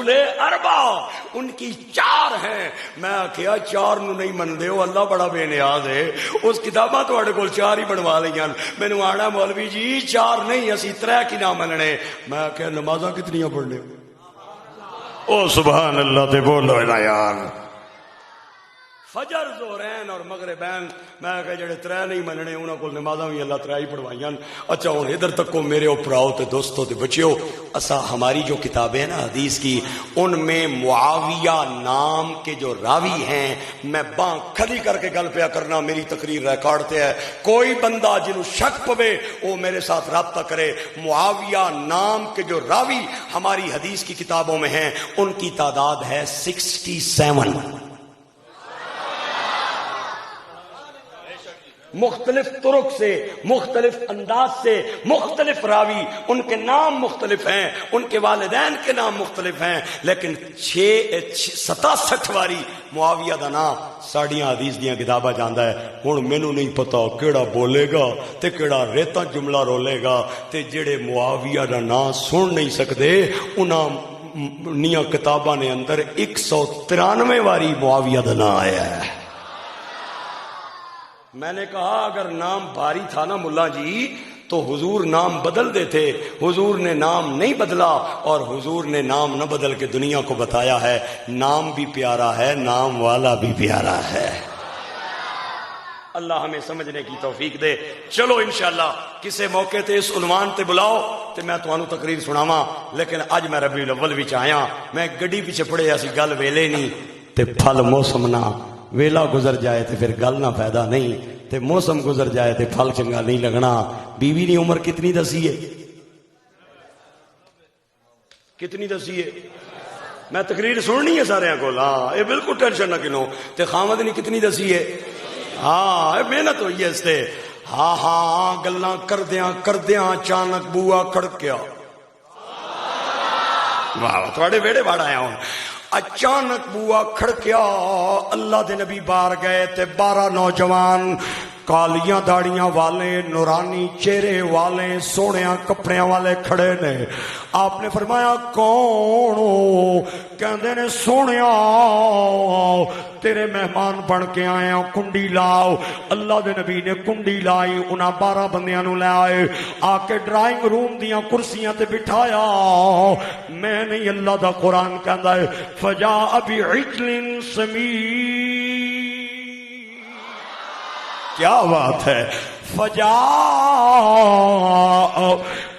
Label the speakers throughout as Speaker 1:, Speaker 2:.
Speaker 1: اربا ان کی 4 ہیں. میں کیا 4 نو نہیں منتے ہو؟ اللہ بڑا بے نیاز ہے. اس کتاباں تواڈے کول 4 ہی بنوا لئیاں. مینوں آنا مولوی جی 4 نہیں اسی 3 کی نہ مننے. میں کہ نمازاں کتنیاں پڑھنے؟ او سبحان اللہ تے بولو نا یار. فجر ظہرین اور مغربین میں کہ جڑے 3 نہیں مننے انہاں کول نمازاں بھی اللہ 3 ہی پڑھوائیاں. اچھا ہن ادھر تک کو میرے اوپراؤ تے دوستو تے بچیو، اسا ہماری جو کتابیں ہیں نا حدیث کی، ان میں معاویہ نام کے جو راوی ہیں، میں باں کھلی کر کے گل پیا کرنا، میری تقریر ریکارڈ تے ہے، کوئی بندہ جنوں شک پوے وہ میرے ساتھ رابطہ کرے. معاویہ نام کے جو راوی ہماری حدیث کی کتابوں میں ہیں ان کی تعداد ہے 67. مختلف طرق سے، مختلف انداز سے، مختلف راوی، ان کے نام مختلف ہیں، ان کے والدین کے نام مختلف ہیں، لیکن 67 واری معاویہ دا نام ساڑیاں حدیث دیاں کتاباں جاندا ہے. ہن مینوں نہیں پتا کیڑا بولے گا تے کیڑا ریتا جملہ رولے گا، تے جڑے معاویہ دا نام سن نہیں سکدے انہاں نیاں کتاباں نے اندر 193 واری معاویہ دا نام آیا ہے. میں نے کہا اگر نام بھاری تھا نا ملا جی تو حضور نام بدل دیتے. حضور نے نام نہیں بدلا، اور حضور نے نام نہ بدل کے دنیا کو بتایا ہے نام بھی پیارا ہے، نام والا بھی پیارا ہے. اللہ ہمیں سمجھنے کی توفیق دے. چلو انشاءاللہ کسے موقع تے اس عنوان تے بلاؤ تے میں تانوں تقریر سناواں. لیکن اج میں ربیع الاول وچ آیا، میں گڈی پیچھے پڑے اسی گل ویلے نہیں تے پھل موسم نہ، ویلا گزر جائے تے پھر گل نہ فائدہ نہیں، تے موسم گزر جائے تے پھل چنگا نہیں لگنا. بیوی نے عمر کتنی دسی ہے؟ کتنی دسی ہے؟ میں تقریر سننی ہے سارے کو. ہاں یہ بالکل ٹینشن نہ کنو. تے خامد نے کتنی دسی ہے؟ ہاں محنت ہوئی ہے اس تے. ہاں ہاں گلاں کردیاں کردیاں اچانک بوا کھڑکیا. واہ تھوڑے ویڑے باڑ آیا ہوں. اچانک بوا کھڑکیا، اللہ دے نبی بار گئے تے 12 نوجوان کالیاں داڑیاں والے، نورانی چہرے والے، سونیاں کپڑیاں والے کھڑے نے. آپ نے فرمایا کون ہو؟ کہندے نے سونیا تیرے مہمان بن کے آئے ہیں، کنڈی لاؤ. اللہ دے نبی نے کنڈی لائی، انہاں 12 بندیاں نو لے آئے، آ کے ڈرائنگ روم دیاں کرسیاں تے بٹھایا. میں نہیں، اللہ دا قرآن کہندا ہے فجاء بعجل سمین. کیا بات ہے! فجاء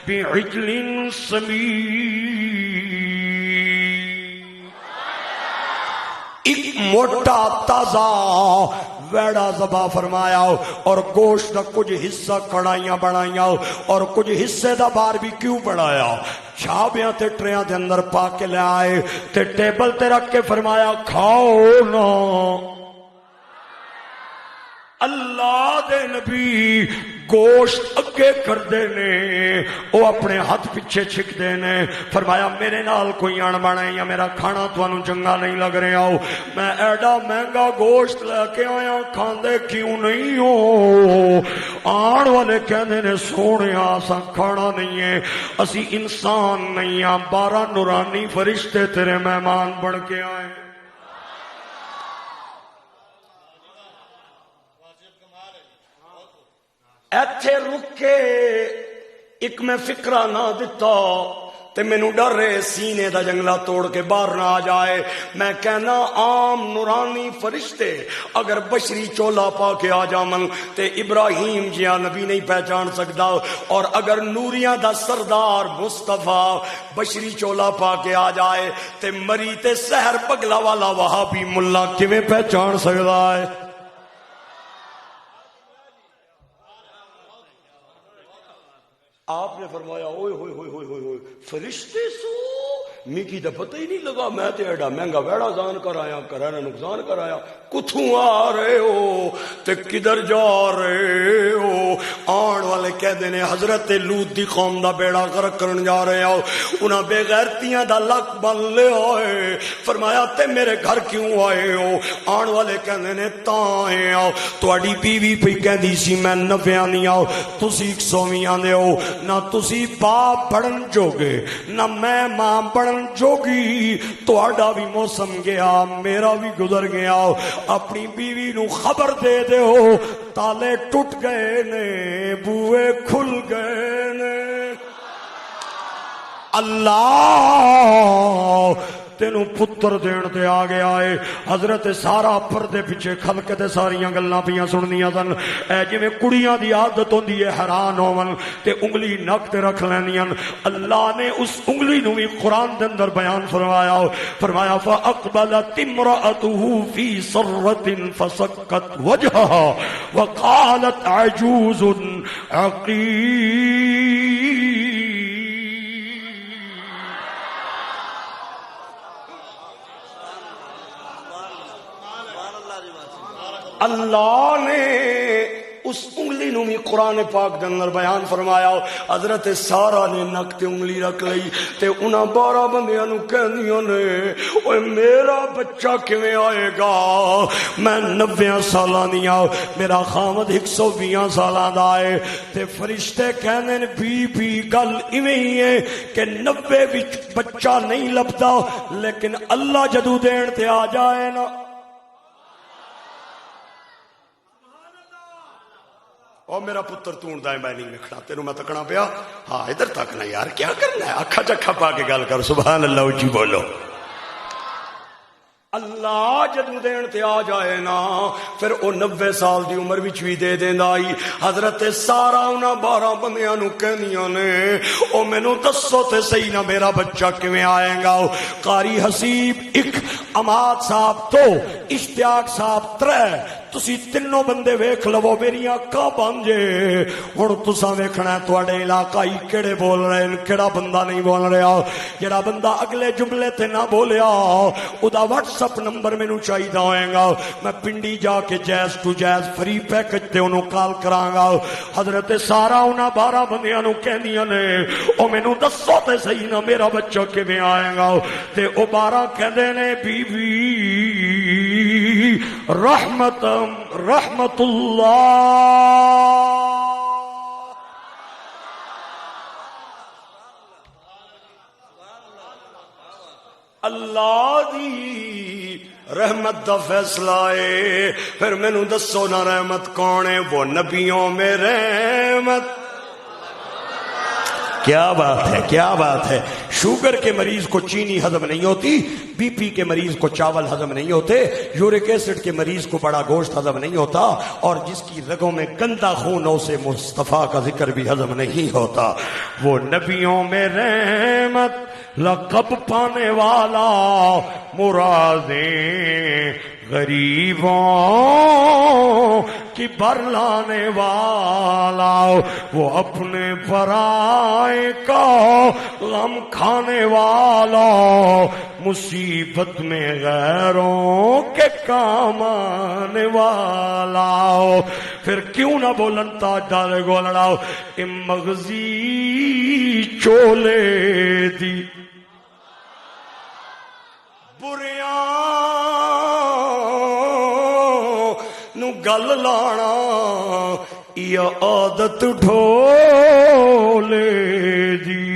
Speaker 1: بعجل سمین. ایک موٹا تازہ ویڑا ذبح فرمایا اور گوشت کا کچھ حصہ کڑھائیاں بنائیاں اور کچھ حصے دا بار بھی کیوں بنایا. چھابیاں تے ٹریاں دے اندر پا کے لے آئے تے ٹیبل تے رکھ کے فرمایا کھاؤ نا. اللہ دے نبی گوشت اگے کر دے نے، وہ اپنے ہاتھ پیچھے چھک دے نے. فرمایا میرے نال کوئی آن بنے یا میرا کھانا تانوں چنگا نہیں لگ رہا ہو، میں ایڈا مہنگا گوشت لے کے آیا، کھاندے کیوں نہیں ہو؟ آن والے کہندے نے سونیا اساں کھانا نہیں ہے، اسی انسان نہیں ہاں، 12 نورانی فرشتے تیرے مہمان بن کے آئے. ایتھے رک کے ایک میں فکرہ نہ دیتا تے مینوں ڈر رہے سینے دا جنگلہ توڑ کے باہر نہ آ جائے. میں کہنا عام نورانی فرشتے اگر بشری چولا پا کے آ جامن تے ابراہیم جیا نبی نہیں پہچان سکتا، اور اگر نوریاں دا سردار مصطفیٰ بشری چولا پا کے آ جائے تے مری تے سحر پگلا والا وہابی ملا کیویں پہچان سکتا ہے؟ آپ نے فرمایا اوئے ہوئے ہوئے ہوئے ہوئے ہوئے فرشتے سو میکی دا پتہ ہی نہیں لگا، میں تے ایڈا مہنگا ویڑا زان کر آیا، کرانا نقصان کر آیا. کتھوں آ رہے ہو تے کدھر جا رہے ہو؟ آن والے کہندے نے حضرت لوط دی قوم دا بیڑا غرق کرن جا رہے ہو، انہاں بے غیرتیاں دا لک بن لے آئے. فرمایا تے میرے گھر کیوں آئے ہو؟ آن والے کہندے نے تاں آئے ہو، تہاڈی بیوی پئی کہندی سی میں 90 نہیں آؤ، تسی 100 آندے ہو، نہ تسی باپ بڑھن جوگے نہ میں ماں بڑھن فرمان جوگی تہاڈا بھی موسم گیا میرا بھی گزر گیا، اپنی بیوی نو خبر دے دیو تالے ٹوٹ گئے نے بوئے کھل گئے نے۔ اللہ تینوں پتر دین تے آ گیا ہے۔ حضرت سارا پردے پیچھے کھل کے تے ساریاں گلاں پیاں سننیاں سن، اے جویں کڑیاں دی عادت ہوندی ہے حیران ہون تے انگلی نک تے رکھ لیندیاں۔ اللہ نے اس انگلی نو بھی قرآن دے اندر بیان فرمایا، فرمایا فاقبلت امرأته في سرة فسكت وجهها وقالت عجوز عقيم۔ اللہ نے اس انگلی نو بھی قرآن پاک دے اندر بیان فرمایا۔ حضرت سارا نے نک تے انگلی رکھ لئی تے انہاں 12 بندیاں نو کہندیاں نے اوے میرا بچہ کیویں آئے گا، میں 90 سالاں دی ہاں، میرا خامد 120 سالاں دا ہے۔ تے فرشتے کہندے نے بی بی گل ایویں ہی ہے کہ 90 وچ بچہ نہیں لبدا، لیکن اللہ جدوں دین تے آ جائے نا، اور میرا پتر توندا ہے میں نہیں لکھنا، تینوں میں تکنا پیا، ہاں ادھر تکنا یار کیا کرنا ہے، اکھا چکھا پا کے گل کر، سبحان اللہ اونچی بولو۔ اللہ جدوں دین تے آ جائے نا پھر او 90 سال دی عمر وچ بھی دے دیندا آئی۔ حضرت سارا انہاں 12 بندیاں نو کہندیاں نے او مینوں دسو تے صحیح نا میرا بچہ کیویں آئے گا۔ قاری حسیب 1، اماد صاحب 2، اشتیاق صاحب 3، تسی تینوں بندے ویکھ لو، میری اکھاں بند جے۔ ہن تساں ویکھنا ہے تواڈے علاقائی کیڑے بول رہے ہیں، کیڑا بندہ نہیں بول رہا۔ جڑا بندہ اگلے جملے تے نہ بولیا او دا واٹس ایپ نمبر مینوں چاہیدا ہوئے گا، میں پنڈی جا کے جیز ٹو جیز فری پیکج تے انہوں کال کراں گا۔ حضرت سارا انہاں 12 بندیاں نو کہندیاں نے او مینوں دسو تے صحیح نا میرا بچہ کیویں آئے گا۔ تے او 12 کہندے نے بی بی رحمت اللہ اللہ دی رحمت دا فیصلہ ہے۔ پھر مینوں دسو نا رحمت کون ہے؟ وہ نبیوں میں رحمت۔ کیا بات ہے، کیا بات ہے۔ شوگر کے مریض کو چینی ہضم نہیں ہوتی، بی پی کے مریض کو چاول ہضم نہیں ہوتے، یورک ایسڈ کے مریض کو بڑا گوشت ہضم نہیں ہوتا، اور جس کی رگوں میں گندا خون ہو اسے مصطفیٰ کا ذکر بھی ہضم نہیں ہوتا۔ وہ نبیوں میں رحمت، لقب پانے والا، مرادیں غریبوں کی بر لانے والا، وہ اپنے پرائے کا غم کھانے والا، مصیبت میں غیروں کے کام آنے والا۔ پھر کیوں نہ بولن تاجدار گولڑا مغزی چولے دی بریاں نو گل لانا، یا عادت ڈھولے دی،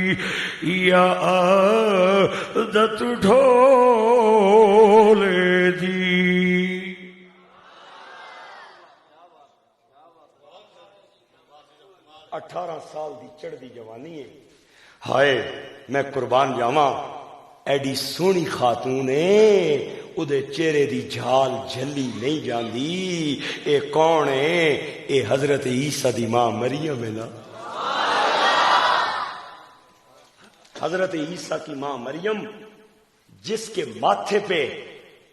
Speaker 1: یا عادت ڈھولے دی۔ اٹھارہ سال دی چڑھدی جوانی ہے، ہائے میں قربان جاواں ایڈی سونی خاتون ہے، اودے چہرے دی جھال جھلی نہیں جاندی۔ اے کون ہے؟ اے حضرت عیسیٰ دی ماں مریم ہے نا، حضرت عیسیٰ کی ماں مریم، جس کے ماتھے پہ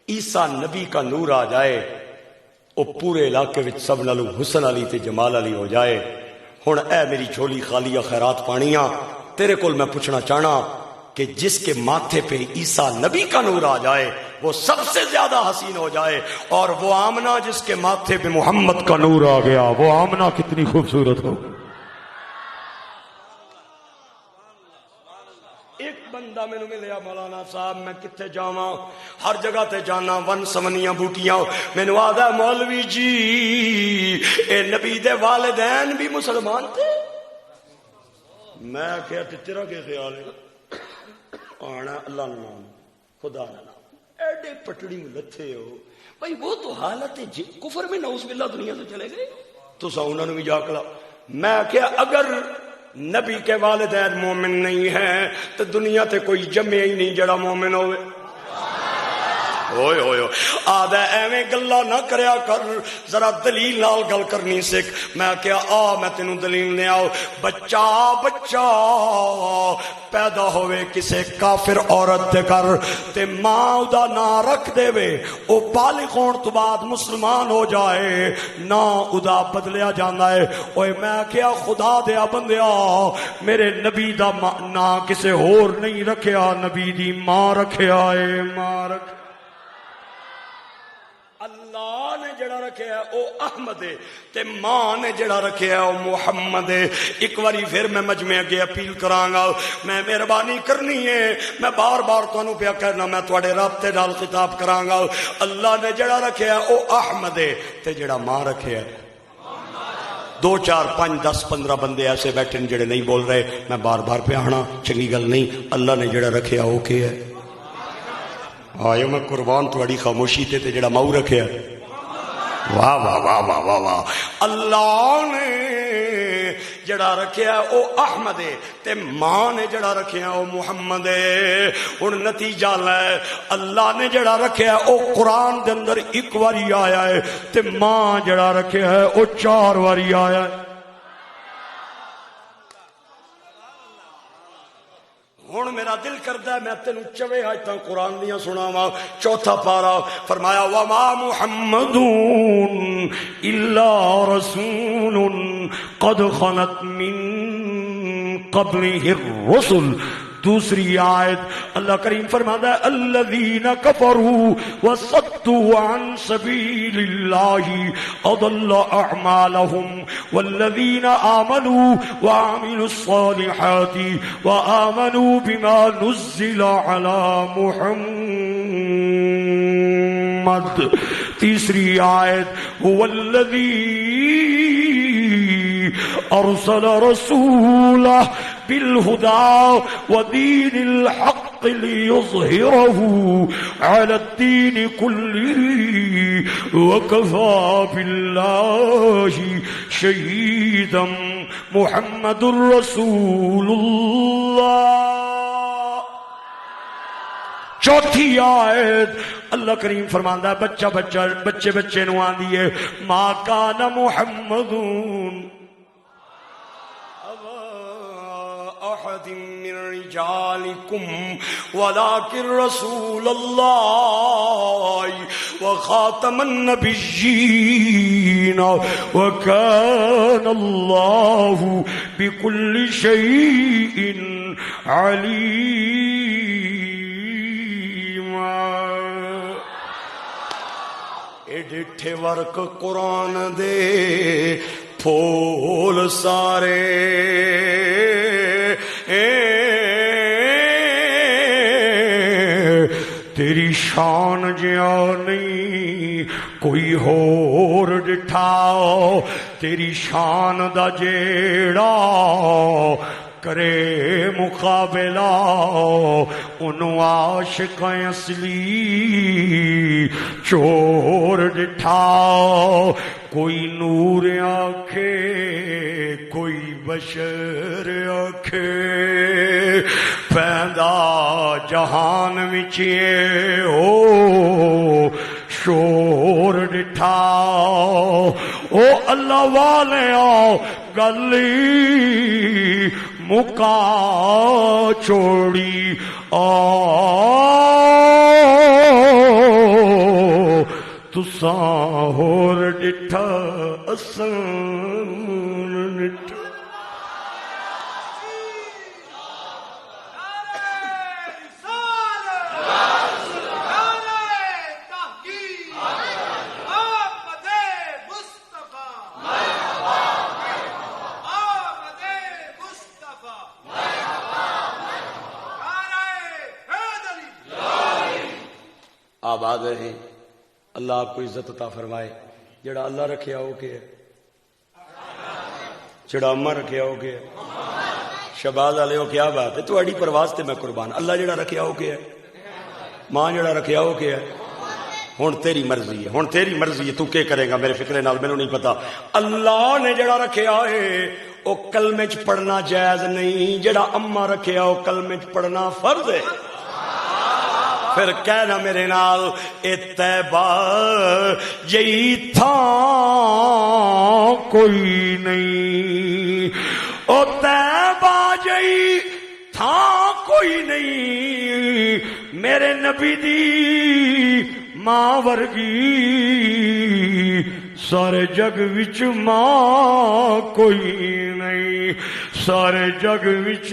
Speaker 1: عیسیٰ نبی کا نور آ جائے وہ پورے علاقے وچ سب نالوں حسن علی تے جمال علی ہو جائے۔ ہن اے میری جھولی خالیہ خیرات پانیاں، تیرے کول میں پوچھنا چاہنا کہ جس کے ماتھے پہ عیسیٰ نبی کا نور آ جائے وہ سب سے زیادہ حسین ہو جائے، اور وہ آمنہ جس کے ماتھے پہ محمد کا نور آ گیا، وہ آمنہ کتنی خوبصورت ہو۔ ایک بندہ میں نے ملیا مولانا صاحب، میں کتنے جاواں، ہر جگہ تے جانا، ون سمنیاں بوٹیاں، میں نے آدھا مولوی جی اے نبی دے والدین بھی مسلمان تھے؟ میں کہتے تیرا کیا خیال ہے؟ آنا اللہ نام خدا نام ایڈے پٹڑی میں لتھے ہو بھائی وہ تو حالت کفر میں نعوذ باللہ دنیا سے چلے گئے تو انہوں نے بھی جا کلا میں کیا اگر نبی کے والدین مومن نہیں ہیں تو دنیا تے کوئی جمے ہی نہیں جڑا مومن ہوئے ہوئے ہوئے آدھا ایویں گلا نہ کریا کر ذرا دلیل نال گل کرنی سکھ میں کیا میں تینوں دلیل لے آؤ بچہ پیدا ہوئے کسے کافر عورت دے کر تے ماں دا نام رکھ دے وے او بالغ ہون تو بعد مسلمان ہو جائے نا ادا بدلیا جانا ہے اوے میں کیا خدا دیا بندیا میرے نبی دا نام کسے اور نہیں رکھیا نبی دی ماں رکھیا ہے ماں رکھ اللہ نے جڑا رکھیا ہے او احمد ہے تے ماں نے جڑا رکھیا ہے او محمد ہے ایک باری پھر میں مجمع اگے اپیل کراں گا میں مہربانی کرنی ہے میں بار بار تانوں پیا کہنا میں تواڈے رابطے نال خطاب کراں گا اللہ نے جڑا رکھیا ہے او احمد ہے تے جڑا ماں رکھیا ہے 2 4 5 10 15 بندے ایسے بیٹھے ہیں جڑے نہیں بول رہے میں بار بار پہ آنا چنگی گل نہیں اللہ نے جڑا رکھیا وہ کیا ہے آئے میں قربان تھوڑی خاموشی تے جڑا ماؤ رکھیا واہ واہ واہ واہ واہ واہ اللہ نے جڑا رکھیا او احمد ہے تے ماں نے جڑا رکھیا او محمد ہے ہن نتیجہ لے اللہ نے جڑا رکھیا او قرآن دے اندر ایک واری آیا ہے تے ماں جڑا رکھیا ہے او 4 واری آیا ہے ہن میرا دل کردا ہے میں تینوں 4 آیتاں قرآن دیاں سناواں 4تھا پارا فرمایا وما محمد الا رسول قد خلت من قبله الرسل دوسری آیت اللہ کریم فرماتا ہے الذین کفروا وصدوا عن سبیل اللہ اضل اعمالهم والذین آمنوا وعملوا الصالحات وآمنوا بما نزل على محمد تیسری آیت هو الذی ارسل رسولہ بالهدى ودين الحق ليظهره على الدين كله وكفى بالله شهيدا محمد رسول الله 4تھی آیت اللہ کریم فرماندا ہے بچے نو آندی ہے ما کان محمدون أحد من رجالكم ولكن رسول الله وخاتم النبيين وكان الله بكل شيء عليما ایڈے ورک قرآن دے پھول سارے تیری شان جیا نہیں کوئی ہور ڈٹھا تیری شان دا جیڑا کرے مقابلہ انہوں عاشق اصلی چور ڈٹھا کوئی نور آنکھے کوئی بشر آنکھے پیدا جہان وچے ہو شور ڈٹھا او اللہ والے آؤ گلی مکا چھوڑی تساں ہور ڈٹھا اسان ڈٹھا آباد رہیں اللہ آپ کو عزت عطا فرمائے جڑا اللہ رکھیا ہو کے جڑا اماں رکھیا ہو کے شہباز والے کیا بات ہے تہاڈی پرواز تے میں قربان اللہ جڑا رکھیا ہو کے ہے ماں جڑا رکھیا ہو کے ہے ہن تیری مرضی ہے ہن تیری مرضی ہے تو کی کرے گا میرے فکرے نال مینوں نہیں پتا اللہ نے جڑا رکھیا ہے او کلمے چ پڑھنا جائز نہیں جڑا اما رکھیا او کلمے چ پڑھنا فرض ہے پھر کہنا میرے نال اے طیبہ جئی تھاں کوئی نہیں او طیبہ جئی تھاں کوئی نہیں میرے نبی دی ماں ورگی سارے جگ وچ ماں کوئی نہیں سارے جگ وچ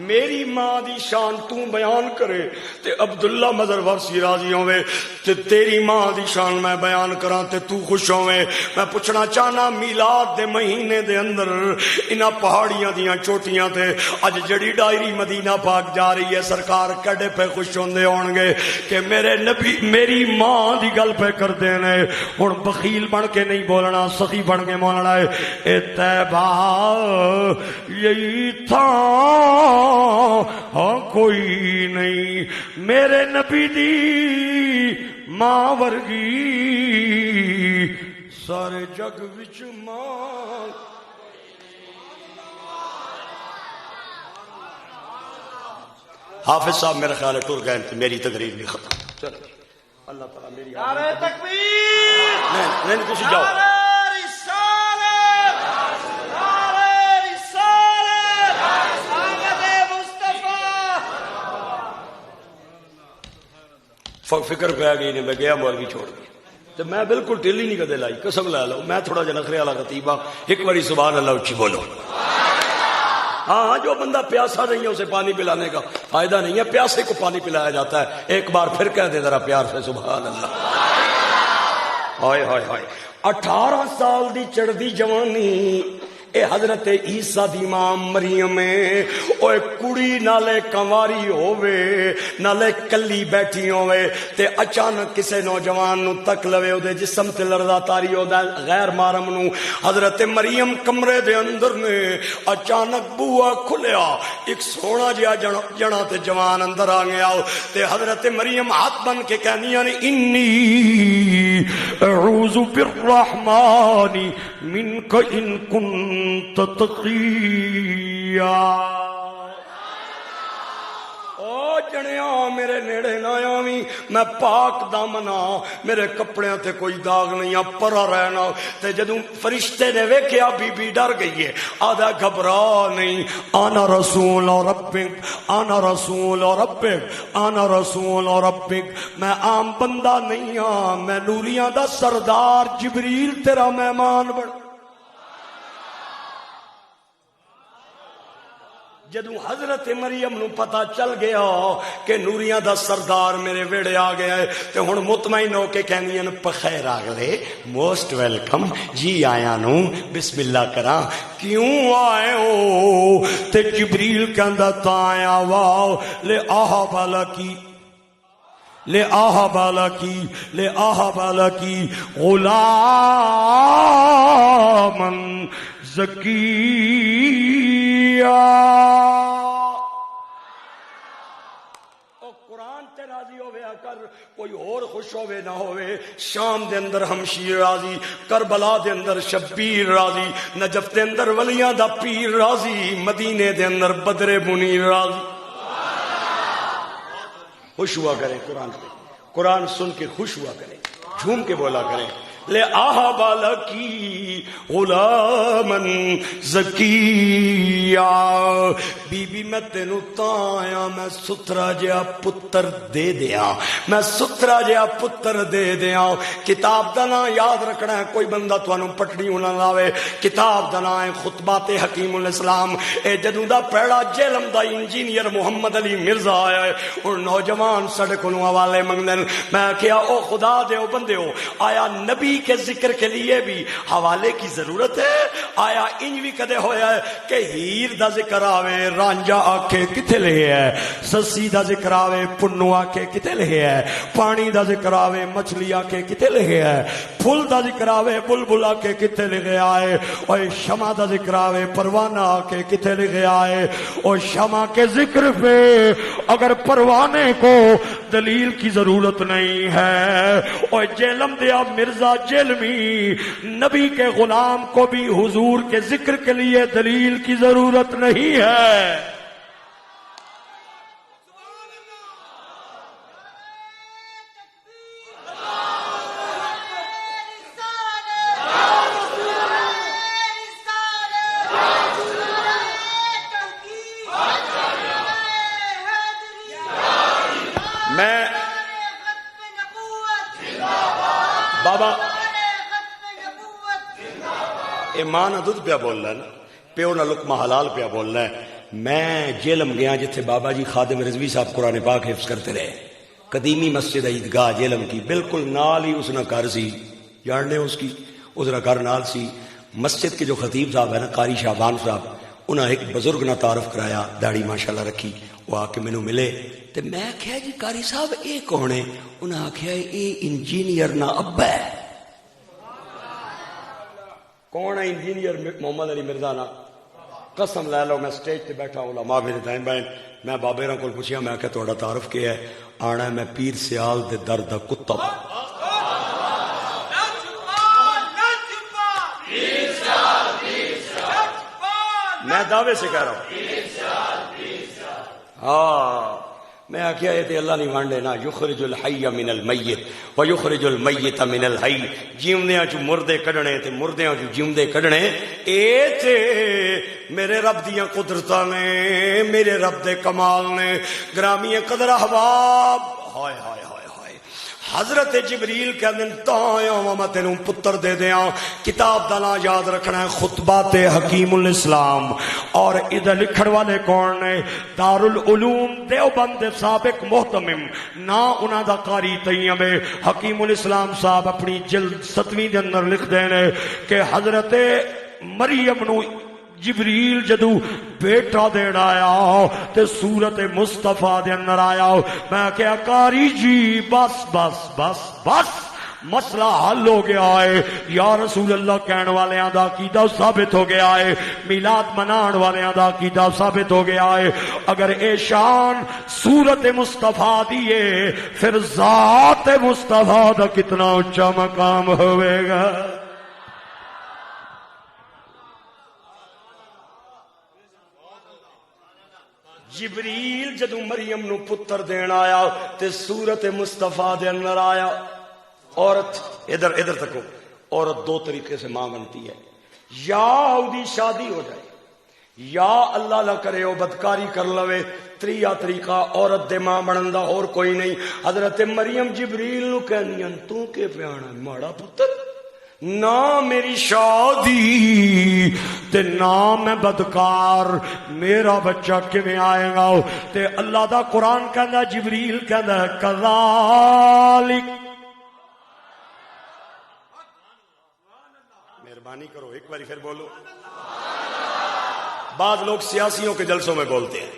Speaker 1: میری ماں دی شان تو بیان کرے تے عبداللہ مظہر ورسی راضی ہوئے تے تیری ماں دی شان میں بیان کراں تے تو خوش ہوئے میں پوچھنا چاہنا میلاد دے مہینے دے اندر انہاں پہاڑیاں دیاں چوٹیاں تے اج جڑی ڈائری مدینہ پاک جا رہی ہے سرکار کڈے پہ خوش ہوندے ہون گے کہ میرے نبی میری ماں دی گل پہ کردے نے ہن بخیل بن کے نہیں بولنا سخی بن کے بولنا ہے اے طیبہ یہی تھا ہاں کوئی نہیں میرے نبی دی ماں ورگی سارے جگ وچ ماں حافظ صاحب میرا خیال ہے ٹر گئے تھے میری تقریر بھی ختم چلو اللہ تعالیٰ میری
Speaker 2: نعرہ تکبیر
Speaker 1: نہیں تسی جاؤ فکر پہ گئی نے میں گیا مولوی چھوڑ گیا تو میں بالکل ٹیلی نہیں کدے لائی قسم لا لو میں تھوڑا جا نخرے والا خطیبہ ایک باری سبحان اللہ اچھی بولو ہاں جو بندہ پیاسا نہیں ہے اسے پانی پلانے کا فائدہ نہیں ہے پیاسے کو پانی پلایا جاتا ہے ایک بار پھر کہہ دے ذرا پیار سے سبحان اللہ ہائے ہائے ہائے 18 سال دی چڑھدی جوانی اے حضرت عیسیٰ دی ماں مریم اوے کڑی نالے کنواری ہووے نالے کلی بیٹھی ہووے تے اچانک کسے نوجوان نو تک لوے او دے جسم تے لرزہ تاری ہو دا غیر محرم نو حضرت مریم کمرے دے اندر نے اچانک بوا کھلیا ایک سونا جیا جنا تے جوان اندر آ گیا تے حضرت مریم ہاتھ بن کے کہنیاں نے انی اعوذ بالرحمن منک ان کنت تقیا او جنیا میرے نیڑے نہ آویں میں پاک دامنا میرے کپڑیاں تے کوئی داغ نہیں پرا رہنا تے جدوں فرشتے نے ویکھیا بی بی ڈر گئی ہے آدھا گھبرا نہیں انا رسول ربک انا رسول ربک انا رسول ربک میں عام بندہ نہیں ہاں میں نوریاں دا سردار جبریل تیرا مہمان بن جدوں حضرت مریم نو پتا چل گیا کہ نوریاں دا سردار میرے ویڑے آ گیا ہے تے ہن مطمئن ہو کے کہندیاں بخیر آگلے موسٹ ویلکم جی آیا نو بسم اللہ کراں کیوں آئے ہو تے جبریل کہندا تا آیا واو لے آہا بالا کی لے آہا بالا کی لے آہا بالا کی غلامن زکیہ قرآن تے راضی ہوئے کر کوئی اور خوش ہوئے نہ ہوئے شام دے اندر ہمشیر راضی کربلا دے اندر شبیر راضی نجف دے اندر ولیاں دا پیر راضی مدینے دے اندر بدر منیر راضی خوش ہوا کرے قرآن پہ قرآن سن کے خوش ہوا کرے جھوم کے بولا کرے لے آہا بالا کی غلامن زکیہ بی بی میں تینو تایا میں سترا جیا پتر دے دیا میں سترا جیا پتر دے دیا کتاب دا نا یاد رکھنا ہے کوئی بندہ توانو پٹڑی ہونا لاوے کتاب دا نا ہے خطبات حکیم الاسلام اے جدوں دا پیڑا جیلم دا انجینئر محمد علی مرزا آیا ہے اور نوجوان سڑے کو حوالے منگدن میں کیا او خدا دے او بندے ہو آیا نبی نبی کے ذکر کے لیے بھی حوالے کی ضرورت ہے؟ آیا انج بھی کدے ہویا ہے کہ ہیر دا ذکر آوے رانجا آکھے کتے لے ہے، سسی دا ذکر آوے پنو آکھے کتے لے ہے، پانی دا ذکر آوے مچھلی آکھے کتے لے ہے، پھول دا ذکر آوے بلبل آکھے کتے لے آئے، اور شمع دا ذکر آوے پروانہ آکھے کتے لے آئے؟ اور شمع کے ذکر پہ اگر پروانے کو دلیل کی ضرورت نہیں ہے، اور جیلم دیا مرزا جیلمی نبی کے غلام کو بھی حضور کے ذکر کے لیے دلیل کی ضرورت نہیں ہے۔ میں بابا ایمان دودھ پیا بولنا ہے، پیو نہ لقمہ حلال پیا بولنا ہے۔ میں جیلم گیا جتھے بابا جی خادم رضوی صاحب قرآن پاک حفظ کرتے رہے، قدیمی مسجد عیدگاہ جیلم کی، بالکل نال ہی اس نے گھر سی، جاننے اس کی اس نے گھر نال سی۔ مسجد کے جو خطیب صاحب ہے نا قاری شعبان صاحب، انہاں ایک بزرگ نہ تعارف کرایا، داڑھی ماشاءاللہ رکھی، وہ آ کے مینوں ملے تے میں کہا جی قاری صاحب اے کون ہے؟ انہاں آکھیا اے انجینئر نہ ابا ہے۔ کون ہے انجینئر؟ محمد علی مرزا نا۔ قسم لے لو میں سٹیج تے بیٹھا علماء میرے دائیں بائیں، میں بابے راں کول پوچھیا، میں کہ تہاڈا تعارف کیا ہے؟ آنا ہے میں پیر سیال دے در دا کتا۔ میں دعوے سے کہہ رہا ہوں، ہاں میں آخیا یہ تے اللہ نہیں وانڈے نا، یخرج الحی من المیت و یخرج المیت من الحی، جیوندیاں چوں مردے کڈنے تے مردیاں چوں جیوندے کڈنے، اے تے میرے رب دیاں قدرتاں نے، میرے رب دے کمال نے۔ گرامی قدر احباب، ہائے ہائے ہائے ہائے، حضرت جبریل کہندے تاں آواں میں تینوں پتر دے دیاں۔ کتاب دا نام یاد رکھنا ہے، خطبات حکیم الاسلام، اور ادھر لکھن والے کون نے؟ دارالعلوم دیوبند سابق محتمم، نا انہاں دا قاری طیب حکیم الاسلام صاحب اپنی جلد 7ویں دے اندر لکھ دینے کہ حضرت مریم نو جبریل جدو بیٹا دیڑ آیا تے صورت مصطفیٰ دے اندر آیا، میں کہا قاری جی بس بس بس بس مسئلہ حل ہو گیا ہے، یا رسول اللہ کہنے والے دا عقیدہ ثابت ہو گیا ہے، میلاد منان والے دا عقیدہ ثابت ہو گیا ہے۔ اگر اے شان صورت مصطفیٰ دیے پھر ذات مصطفیٰ دا کتنا اونچا مقام ہوئے گا۔ جبریل جدو مریم نو پتر دین آیا تے صورت مصطفیٰ دے اندر آیا۔ عورت ادھر تکو، عورت دو طریقے سے ماں بنتی ہے، یا اودی شادی ہو جائے، یا اللہ نہ کرے وہ بدکاری کر لوے۔ تریا طریقہ عورت دے ماں بنن دا اور کوئی نہیں۔ حضرت مریم جبریل نو کہندیاں تو کہ پیانا ماڑا پتر، نہ میری شادی تے نہ میں بدکار، میرا بچہ کیویں آئے گا؟ تے اللہ دا قرآن کہندا، جبریل کہندا کذالک، مہربانی کرو ایک باری پھر بولو۔ بعض لوگ سیاسیوں کے جلسوں میں بولتے ہیں،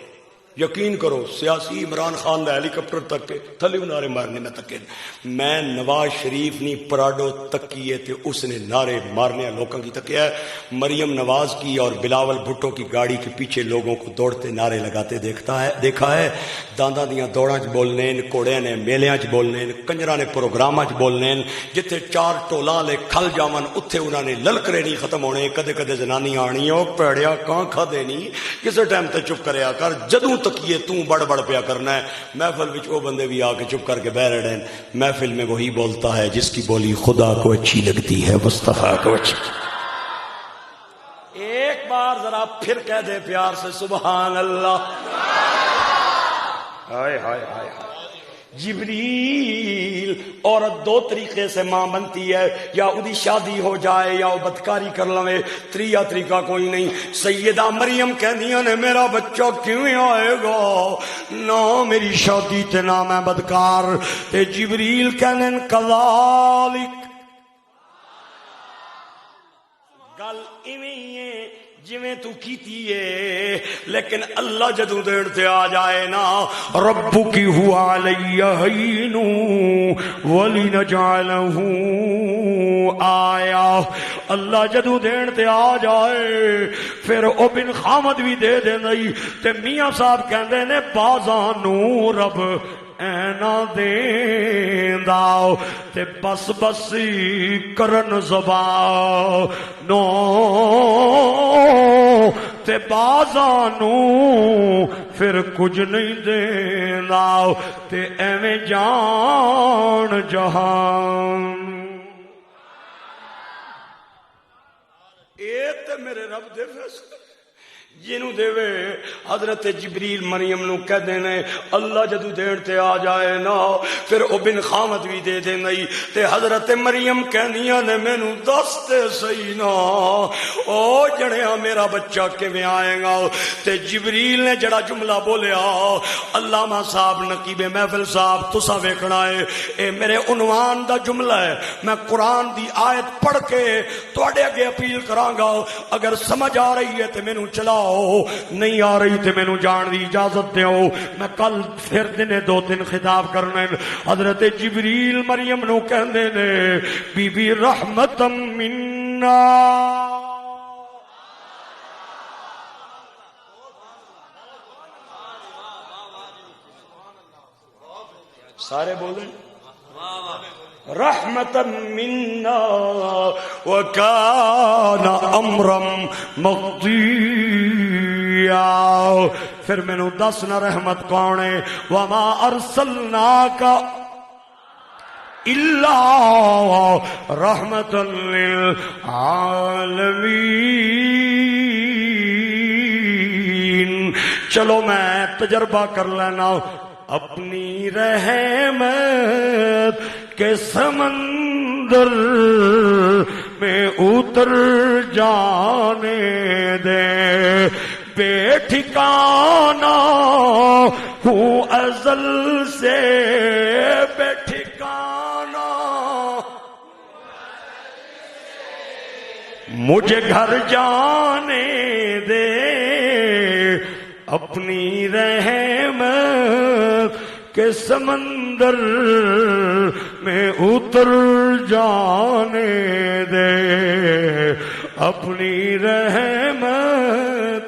Speaker 1: یقین کرو سیاسی عمران خان دا ہیلی کاپٹر تک کے تھلے نعرے مارنے میں تکے، میں نواز شریف نی پراڈو تکیے تے اس نے نعرے مارنے لوگوں کی تکیا ہے۔ مریم نواز کی اور بلاول بھٹو کی گاڑی کے پیچھے لوگوں کو دوڑتے نعرے لگاتے دیکھا ہے۔ دانداں دیاں دوڑاں چ بولنے، کوڑیاں نے میلیاں چ بولنے، کنجراں نے پروگراماں چ بولنے، جتھے چار ٹولاں لے کھل جاون اتھے انہاں نے للکرے نہیں ختم ہونے۔ کدے کدے زنانی آنی او پیڑیا کہاں کھا دینی، کسے ٹائم تے چپ کریا کر، جدوں تکیے تو بڑ پیا کرنا ہے۔ محفل وچ وہ بندے بھی آ کے چپ کر کے بہ رہے ہیں۔ محفل میں وہی بولتا ہے جس کی بولی خدا کو اچھی لگتی ہے، مصطفیٰ کو اچھی۔ ایک بار ذرا پھر کہہ دے پیار سے سبحان اللہ۔ ہائے ہائے ہائے ہائے۔ جبریل، عورت دو طریقے سے ماں بنتی ہے، یا ادی شادی ہو جائے یا وہ بدکاری کر لوے، تریا طریقہ کوئی نہیں۔ سیدہ مریم کہندیاں نے میرا بچہ کیویں آئے گا، نہ میری شادی تے نہ میں بدکار۔ تے جبریل کہندے کذالک، جویں تو کیتی ہے لیکن اللہ جدوں دین تے آ جائے نا ربک ہوا علی ہین ولنجعلہ آیا اللہ جدوں دین تے آ جائے پھر او بن خامد بھی دے دے نہیں تے میاں صاحب کہندے نے بازاں نو رب اینا دیندا تے بس بسی کرن زبان نو تے بازانو پھر کچھ نہیں دیندا تے ایویں جان جہان اے تے میرے رب دے فیصلے جنوں دے حضرت جبریل مریم نو کہہ دینے اللہ جدو دین تے آ جائے نا پھر او بن خامد بھی دے دے نہیں تے حضرت مریم کہنیاں نے مینوں دس تے صحیح نا او جڑیا میرا بچہ کیویں آئے گا تے جبریل نے جڑا جملہ بولیا علامہ صاحب نقیب محفل صاحب تساں ویکھنا ہے اے میرے عنوان دا جملہ ہے میں قرآن دی آیت پڑھ کے تواڈے اگے اپیل کراں گا اگر سمجھ آ رہی ہے تے مینوں چلاؤ نہیں آ رہی تے مینوں جان دی اجازت دیو میں کل پھر دنے 2 دن خطاب کرنے حضرت جبریل مریم نو کہندے نے بی بی رحمتم منا سارے بولیں رحمتا منا وکان امرا مقضیا پھر میں نو دسنا رحمت کون ہے وما ارسلناک الا رحمتا للعالمین چلو میں تجربہ کر لینا اپنی رحمت کے سمندر میں اتر جانے دے بے ٹھکانہ ہوں ازل سے بے ٹھکانہ مجھے گھر جانے دے اپنی رحمت کے سمندر میں اتر جانے دے اپنی رحمت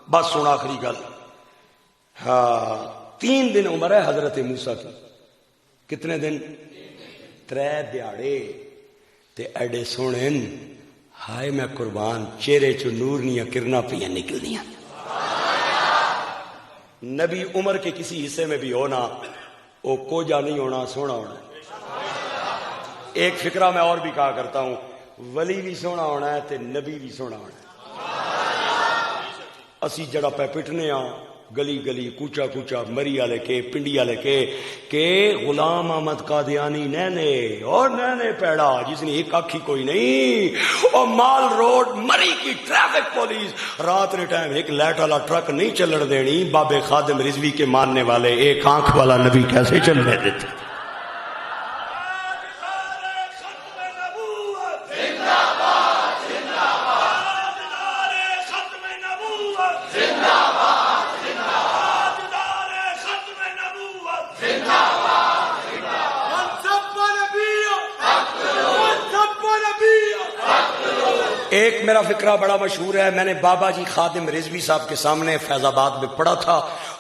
Speaker 1: بس سن آخری گل ہاں 3 دن عمر ہے حضرت موسیٰ کی کتنے دن 3 دیہاڑے تے ایڈے سونے ہائے میں قربان چہرے چ نور نیاں کرنا پیا نکلنیاں نبی عمر کے کسی حصے میں بھی ہونا وہ کوجا نہیں ہونا سونا ہونا ایک فکرہ میں اور بھی کہا کرتا ہوں ولی بھی سونا ہونا ہے تے نبی بھی سونا ہونا ہے اسی جڑا پہ پٹنے ہاں گلی گلی کوچا کوچا مری والے کے پنڈی والے کے غلام احمد قادیانی نینے اور نینے پیڑا جس نے ایک آنکھی کوئی نہیں اور مال روڈ مری کی ٹریفک پولیس رات نے ٹائم ایک لائٹ والا ٹرک نہیں چلن دینی بابے خادم رضوی کے ماننے والے ایک آنکھ والا نبی کیسے چلنے دیتے ایک میرا فکرہ بڑا مشہور ہے میں نے بابا جی خادم رضوی صاحب کے سامنے فیض آباد میں پڑھا تھا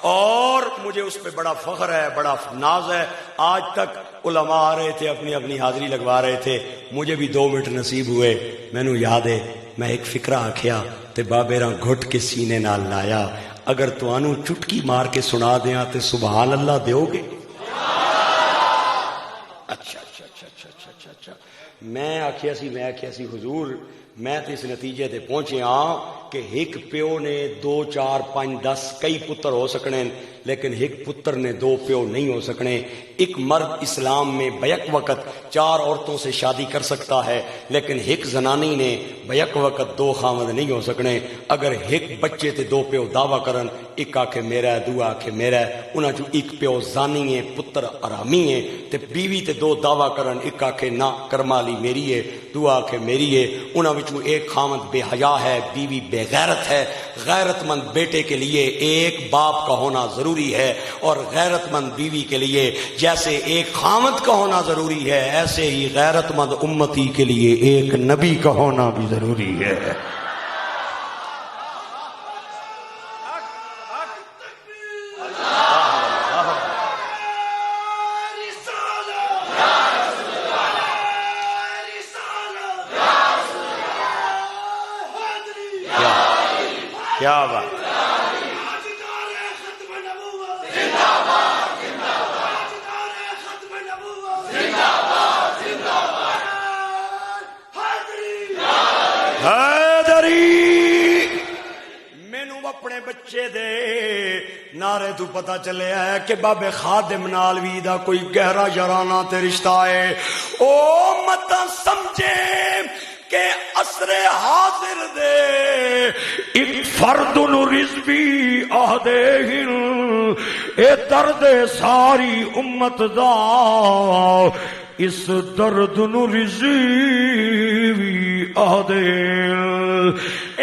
Speaker 1: اور مجھے اس پہ بڑا فخر ہے بڑا ناز ہے آج تک علماء آ رہے تھے اپنی اپنی حاضری لگوا رہے تھے مجھے بھی 2 منٹ نصیب ہوئے میں نو یاد ہے میں ایک فکرہ آکھیا تے بابے راں گھٹ کے سینے نال لایا اگر توانو چٹکی مار کے سنا دیاں تے سبحان اللہ دیو گے اچھا میں آکھیا سی حضور میں تو اس نتیجے تے پہنچے ہاں کہ ایک پیو نے 2 4 5 10 کئی پتر ہو سکنے لیکن ایک پتر نے دو پیو نہیں ہو سکنے. ایک مرد اسلام میں بیک وقت 4 عورتوں سے شادی کر سکتا ہے لیکن ایک زنانی نے بیک وقت 2 خامد نہیں ہو سکنے. اگر ایک بچے تے 2 پیو دعویٰ کرن، ایک آکھے میرا ہے، دو آکھے میرا ہے، انہاں جو ایک پیو زانی ہے، پتر ارامی ہے، تے بیوی تے 2 دعویٰ کرن، ایک آکھے نا کرمالی میری ہے، دو آکھے میری ہے، انہاں وچوں ایک خامد بے حیا ہے، بیوی بے غیرت ہے. غیرت مند بیٹے کے لیے ایک باپ کا ہونا ضروری ہے اور غیرت مند بیوی کے لیے جیسے ایک خامد کا ہونا ضروری ہے، ایسے ہی غیرت مند امتی کے لیے ایک نبی کا ہونا بھی ضروری ہے. کیا بات. مینو اپنے بچے دے نعرے تو پتا چلے ہے کہ بابے خادم نالوی دا کوئی گہرا یارانہ تے رشتہ ہے. او متا سمجھے کہ عصر حاضر دے ایک فرد رزبی آہدے ہن اے درد ساری امت دا اس درد رزبی آہدے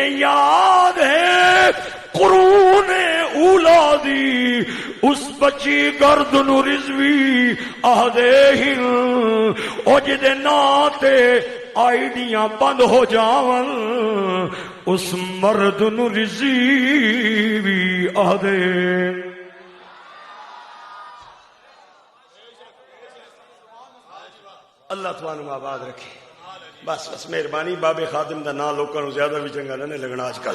Speaker 1: اے یاد ہے قرون اولا دی اس بچی گردن رزوی آہدے ہن او جدے ناتے آئیڈیاں بند ہو جاون اس مرد نو رزوی آہدے. اللہ تمہوں آباد رکھے. بس بس مہربانی. بابے خادم دا نام لوکاں نو زیادہ بھی چنگا نہیں لگنا اج کل.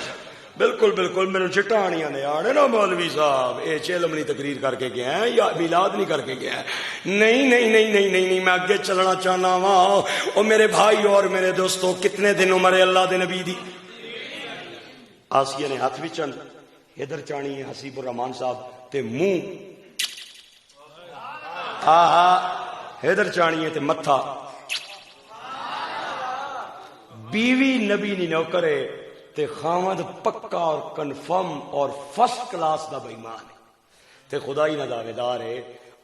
Speaker 1: بالکل بالکل میرے چٹانیاں نے آنے نا مولوی صاحب یہ چیلمنی تقریر کر کے گیا ہے یا میلاد نہیں کر کے گیا ہے. نہیں نہیں نہیں نہیں نہیں نہیں میں آگے چلنا چاہنا وا. اور میرے بھائی اور میرے دوستوں کتنے دن عمر اللہ دے نبی دی. آسیہ نے ہاتھ بھی چند ادھر چانی ہے حسیب الرحمان صاحب تے منہ ادھر چانی ہے تے متھا. بیوی نبی نہیں نوکر ہے تے خامد پکا اور کنفرم اور فرسٹ کلاس دا بے ایمان ہے تے خدائی نہ دعوے دار ہے.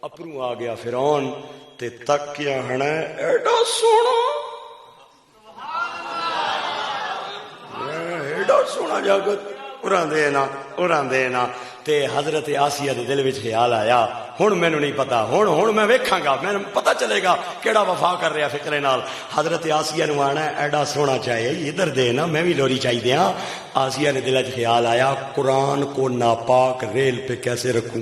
Speaker 1: اپروں آ گیا فرعون تے تک کیا ہنا ایڈا سونا ایڈا سونا جاگت اڑان دے نا تے حضرت آسیہ دے دل وچ خیال آیا ہن مینوں نہیں پتا ہن میں ویکھاں گا مینوں پتا چلے گا کیڑا وفا کر رہا فکرے نال. حضرت آسیہ نو آنا ایڈا سونا چاہیے ادھر دے نا میں بھی لوری چاہیے دیاں. آسیہ نے دل وچ خیال آیا قرآن کو ناپاک ریل پہ کیسے رکھوں.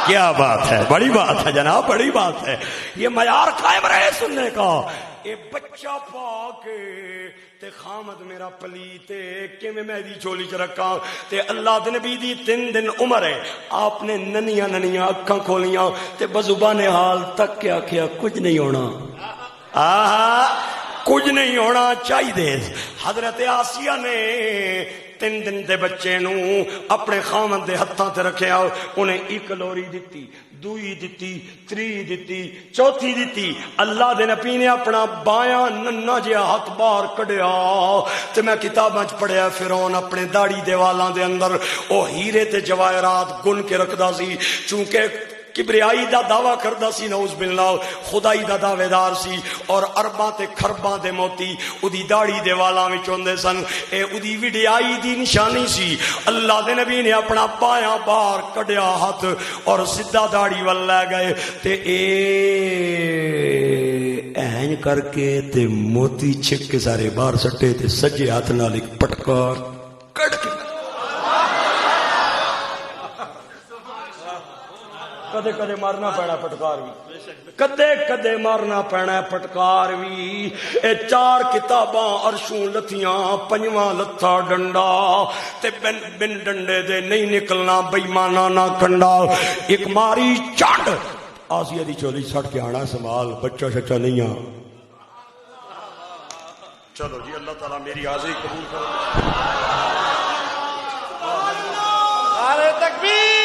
Speaker 1: کیا بات ہے, بڑی بات ہے جناب, بڑی بات ہے. یہ معیار قائم رہے سننے کا. اے بچہ پاک تے خامد میرا پلیتے کہ میں دی چولی چ رکھا تے اللہ دے نبی دی 3 دن عمر ہے. آپ نے ننیاں ننیاں اکھاں کھولیاں تے بزبان حال تک کے آکھیا کچھ نہیں ہونا, کچھ نہیں ہونا چاہیے. حضرت آسیہ نے 3 دن دے بچے نو اپنے خامد دے ہتھاں تے رکھیا. انہیں 1 لوری دتی, 2 دتی, 3 دتی, 4 دتی. اللہ دے نبی نے اپنا بایاں ننا جہا ہاتھ باہر کڈیا تے میں کتاباں چ پڑھیا فرعون اپنے داڑھی دے والاں دے اندر او ہیرے تے جواہرات گن کے رکھدا سی. چونکہ کبریائی دا دعویٰ کردا سی, نعوذ باللہ, خدائی دا دعوے دار سی, اور ارباں تے خرباں دے موتی اودی داڑھی دے والاں وچ ہوندے سن. اے اودی وڈیائی دی نشانی سی. اللہ دے نبی نے اپنا بایاں باہر کڈیا ہاتھ اور سیدھا داڑھی ول لے گئے تے اے این کر کے تے موتی چھک کے سارے باہر سٹے تے سجے ہاتھ نال ایک پٹکار کٹ کے کدے کدے مارنا پینا پٹکار بھی, کدے کدے مارنا پینا پٹکار بھی. اے 4 کتاباں عرشوں لتھیاں, 5واں لتھا ڈنڈا تے بن ڈنڈے دے نہیں نکلنا بےمانہ نہ کنڈا. ایک ماری چانڈ آسیہ دی چولی سٹ کے آنا سنبھال, بچہ شچہ نہیں آ. چلو جی اللہ تعالیٰ میری حاضری قبول کرو.
Speaker 2: نعرہ تکبیر.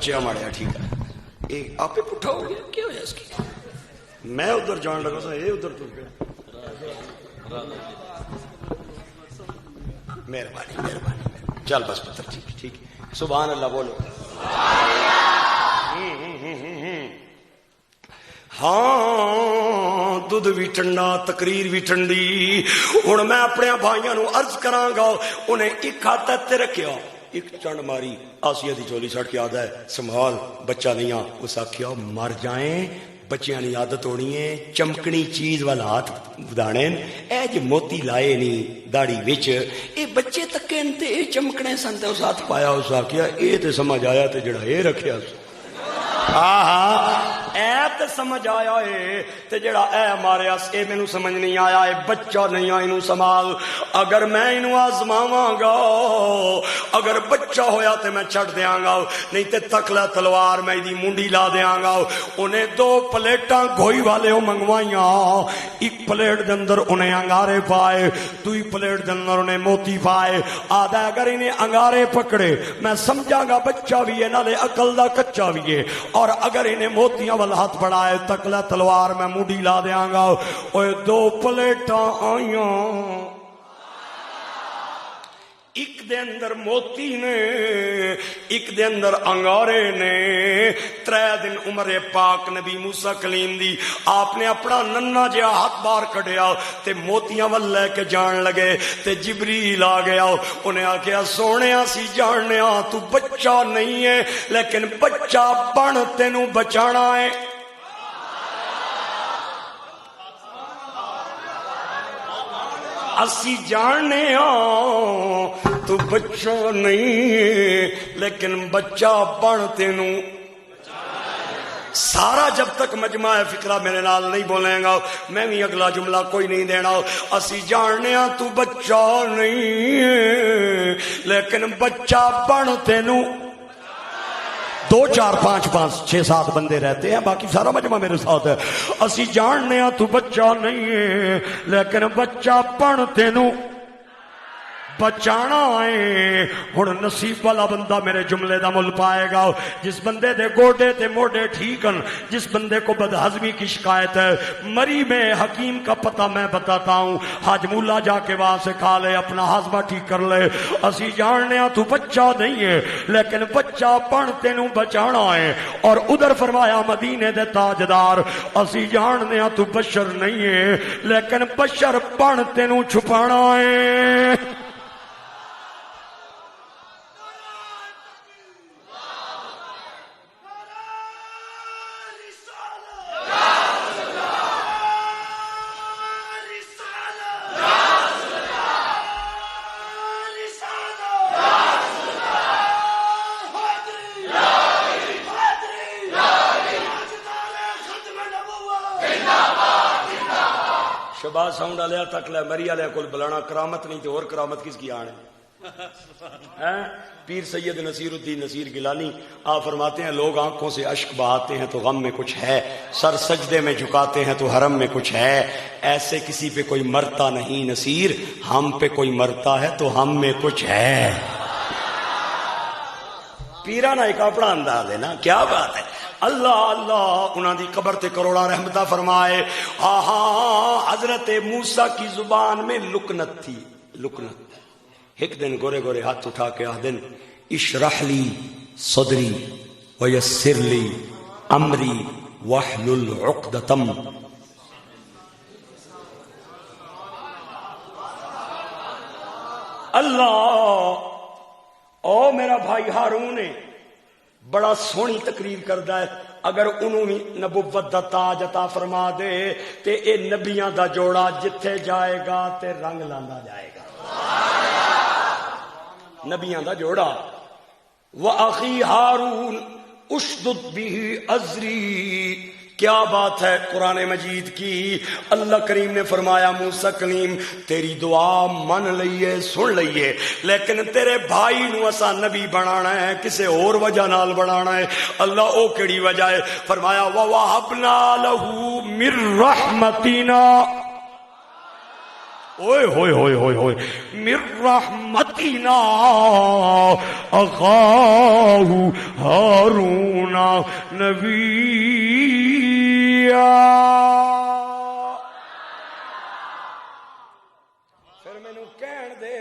Speaker 1: بچے ماریا ٹھیک ہے یہ آپ پٹھا ہو گیا کیا ہوا اس کی میں ادھر جان لگا تھا یہ ادھر ٹوٹ گیا مہربانی مہربانی چل بس پتر ٹھیک ٹھیک سبحان اللہ بولو ہاں دودھ بھی ٹھنڈا تقریر بھی ٹھنڈی ہوں میں اپنے بھائیوں نو عرض کراں گا انہیں ایک ہاتھ تے رکھیا ایک چنڈ ماری آسیہ دی چولی سٹ کے آدھا ہے سنبھال بچہ نہیں آ اس آخیا مر جائیں بچیاں دی عادت ہونی ہے چمکنی چیز والا ہاتھ ودانے اے جو موتی لائے نہیں داڑھی وچ اے بچے تکن تے اے چمکنے سن تے اس ہاتھ پایا اس آخیا اے تے سمجھ آیا تے جڑا اے رکھیا ہاں ہاں اے تے سمجھ آیا اے تے جڑا اے ماریا اے مینوں سمجھ نہیں آیا اے بچہ نہیں آ اینوں سنبھال اگر میں اینوں آزماواں گا اگر بچہ ہویا تے میں چھڈ دیاں گا نہیں تے تکلا تلوار میں دی منڈی لا دیاں گا انہیں 2 پلیٹاں گھوئی والے منگوائیاں ایک پلیٹ دے اندر انہیں انگارے پائے دوئی پلیٹ دے اندر انہیں موتی پائے آدھا اگر انہیں انگارے پکڑے میں سمجھاں گا بچہ بھی ہے نالے عقل دا کچا بھی ہے اور اگر انہیں موتیاں والا ہاتھ بڑھائے تکلا تلوار میں موڈی لا دیاں گا اوے 2 پلیٹاں آئیاں ایک دے اندر موتی نے ایک دے اندر انگارے نے 3 دن عمر پاک نبی موسیٰ کلیم دی آپ نے اپنا ننّا جہا ہاتھ باہر کڈیا تے موتیاں ول لے کے جان لگے تے جبریل آ گیا انہیں آکھیا سونیا سی جانیا تو بچہ نہیں ہے لیکن بچہ بن تینوں بچانا ہے اسی جاننے ہاں تو بچہ نہیں لیکن بچہ بن تینوں سارا جب تک مجمع فکرہ میرے نال نہیں بولیں گا میں بھی اگلا جملہ کوئی نہیں دینا اسی جاننے ہاں تو بچہ نہیں لیکن بچہ بن تینوں 2 4 5 5 6 7 بندے رہتے ہیں باقی سارا مجمع میرے ساتھ ہے اسی جاننے ہاں تو بچہ نہیں ہے لیکن بچہ بن تینوں بچانا ہے ہن نصیب والا بندہ میرے جملے دا مل پائے گا جس بندے دے گوڈے تے موڈے ٹھیک ہیں جس بندے کو بدہضمی کی شکایت ہے مری میں حکیم کا پتہ میں بتاتا ہوں حاج مولا جا کے وہاں سے کھا لے اپنا ہاضمہ ٹھیک کر لے اسی جاننے ہاں تو بچہ نہیں ہے لیکن بچہ بن تینوں بچانا ہے اور ادھر فرمایا مدینے دے تاجدار اسی جاننے ہاں تو بشر نہیں ہے لیکن بشر بن تینوں چھپانا ہے شباز ساؤنڈ والے تک لے مری والے کو بلانا کرامت نہیں تو اور کرامت کس کی آن ہے پیر سید نصیر الدین نصیر گیلانی آپ فرماتے ہیں لوگ آنکھوں سے اشک بہاتے ہیں تو غم میں کچھ ہے سر سجدے میں جھکاتے ہیں تو حرم میں کچھ ہے ایسے کسی پہ کوئی مرتا نہیں نصیر ہم پہ کوئی مرتا ہے تو ہم میں کچھ ہے پیرانہ ایک اپنا انداز ہے نا کیا بات ہے اللہ اللہ انہاں دی قبر تے کروڑا رحمتہ فرمائے ہاں حضرت موسیٰ کی زبان میں لکنت تھی لکنت ایک دن گورے گورے ہاتھ اٹھا کے دن اشرح لی صدری ویسر لی امری واحلل عقدتم اللہ او میرا بھائی ہارون ہے بڑا سونی تقریر کردا ہے اگر انہوں بھی نبوت دا تاج عطا فرما دے تے اے نبیاں دا جوڑا جتھے جائے گا تے رنگ لاندا جائے گا نبیاں دا جوڑا وَأَخِي ہارون اشدد بِهِ ازری کیا بات ہے قرآن مجید کی اللہ کریم نے فرمایا موسیٰ کلیم تیری دعا من لئیے سن لئیے لیکن تیرے بھائی نو اسا نبی بنانا ہے کسے اور وجہ نال بنانا ہے اللہ او کیڑی وجہ ہے فرمایا وَوَهَبْنَا لَهُ مِن رَحْمَتِنَا اوئے ہوئے ہوئے ہوئے ہوئے من رحمتنا اخاہ ہارون نبیا. پھر مینوں کہن دے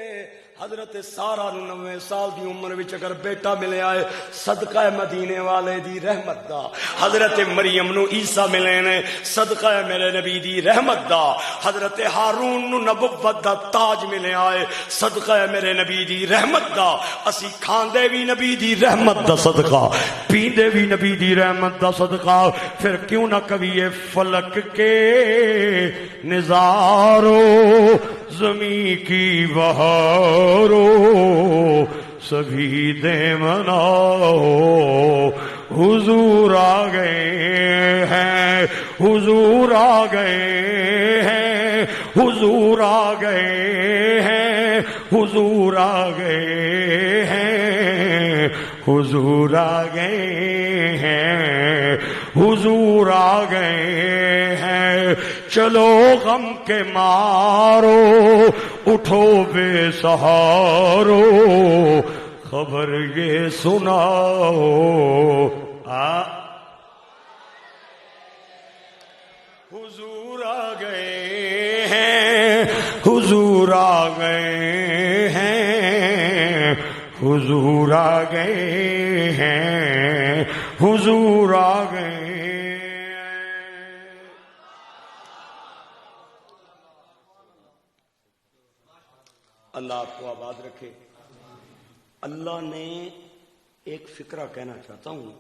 Speaker 1: حضرت سارا 90 سال دی عمر وچ اگر بیٹا ملے آئے صدقہ مدینے والے دی رحمت دا، حضرت مریم نو عیسیٰ ملے نے صدقہ میرے نبی دی رحمت دا، حضرت ہارون نو نبوت دا تاج ملے آئے صدقہ میرے نبی دی رحمت دا. اسی کھاندے بھی نبی دی رحمت دا صدقہ، پیندے بھی نبی دی رحمت دا صدقہ. پھر کیوں نہ کبھی فلک کے نظاروں زمین کی بہارو سبھی دے مناؤ حضور آ گئے ہیں، حضور آ گئے ہیں، حضور آ گئے ہیں، حضور آ گئے ہیں، حضور آ گئے ہیں، حضور آ گئے ہیں. چلو غم کے مارو اٹھو بے سہارو خبر یہ سناؤ. حضور آ گئے ہیں، حضور آ گئے ہیں، حضور آ گئے ہیں، حضور آ گئے. اللہ آپ کو آباد رکھے. اللہ نے ایک فکرہ کہنا چاہتا ہوں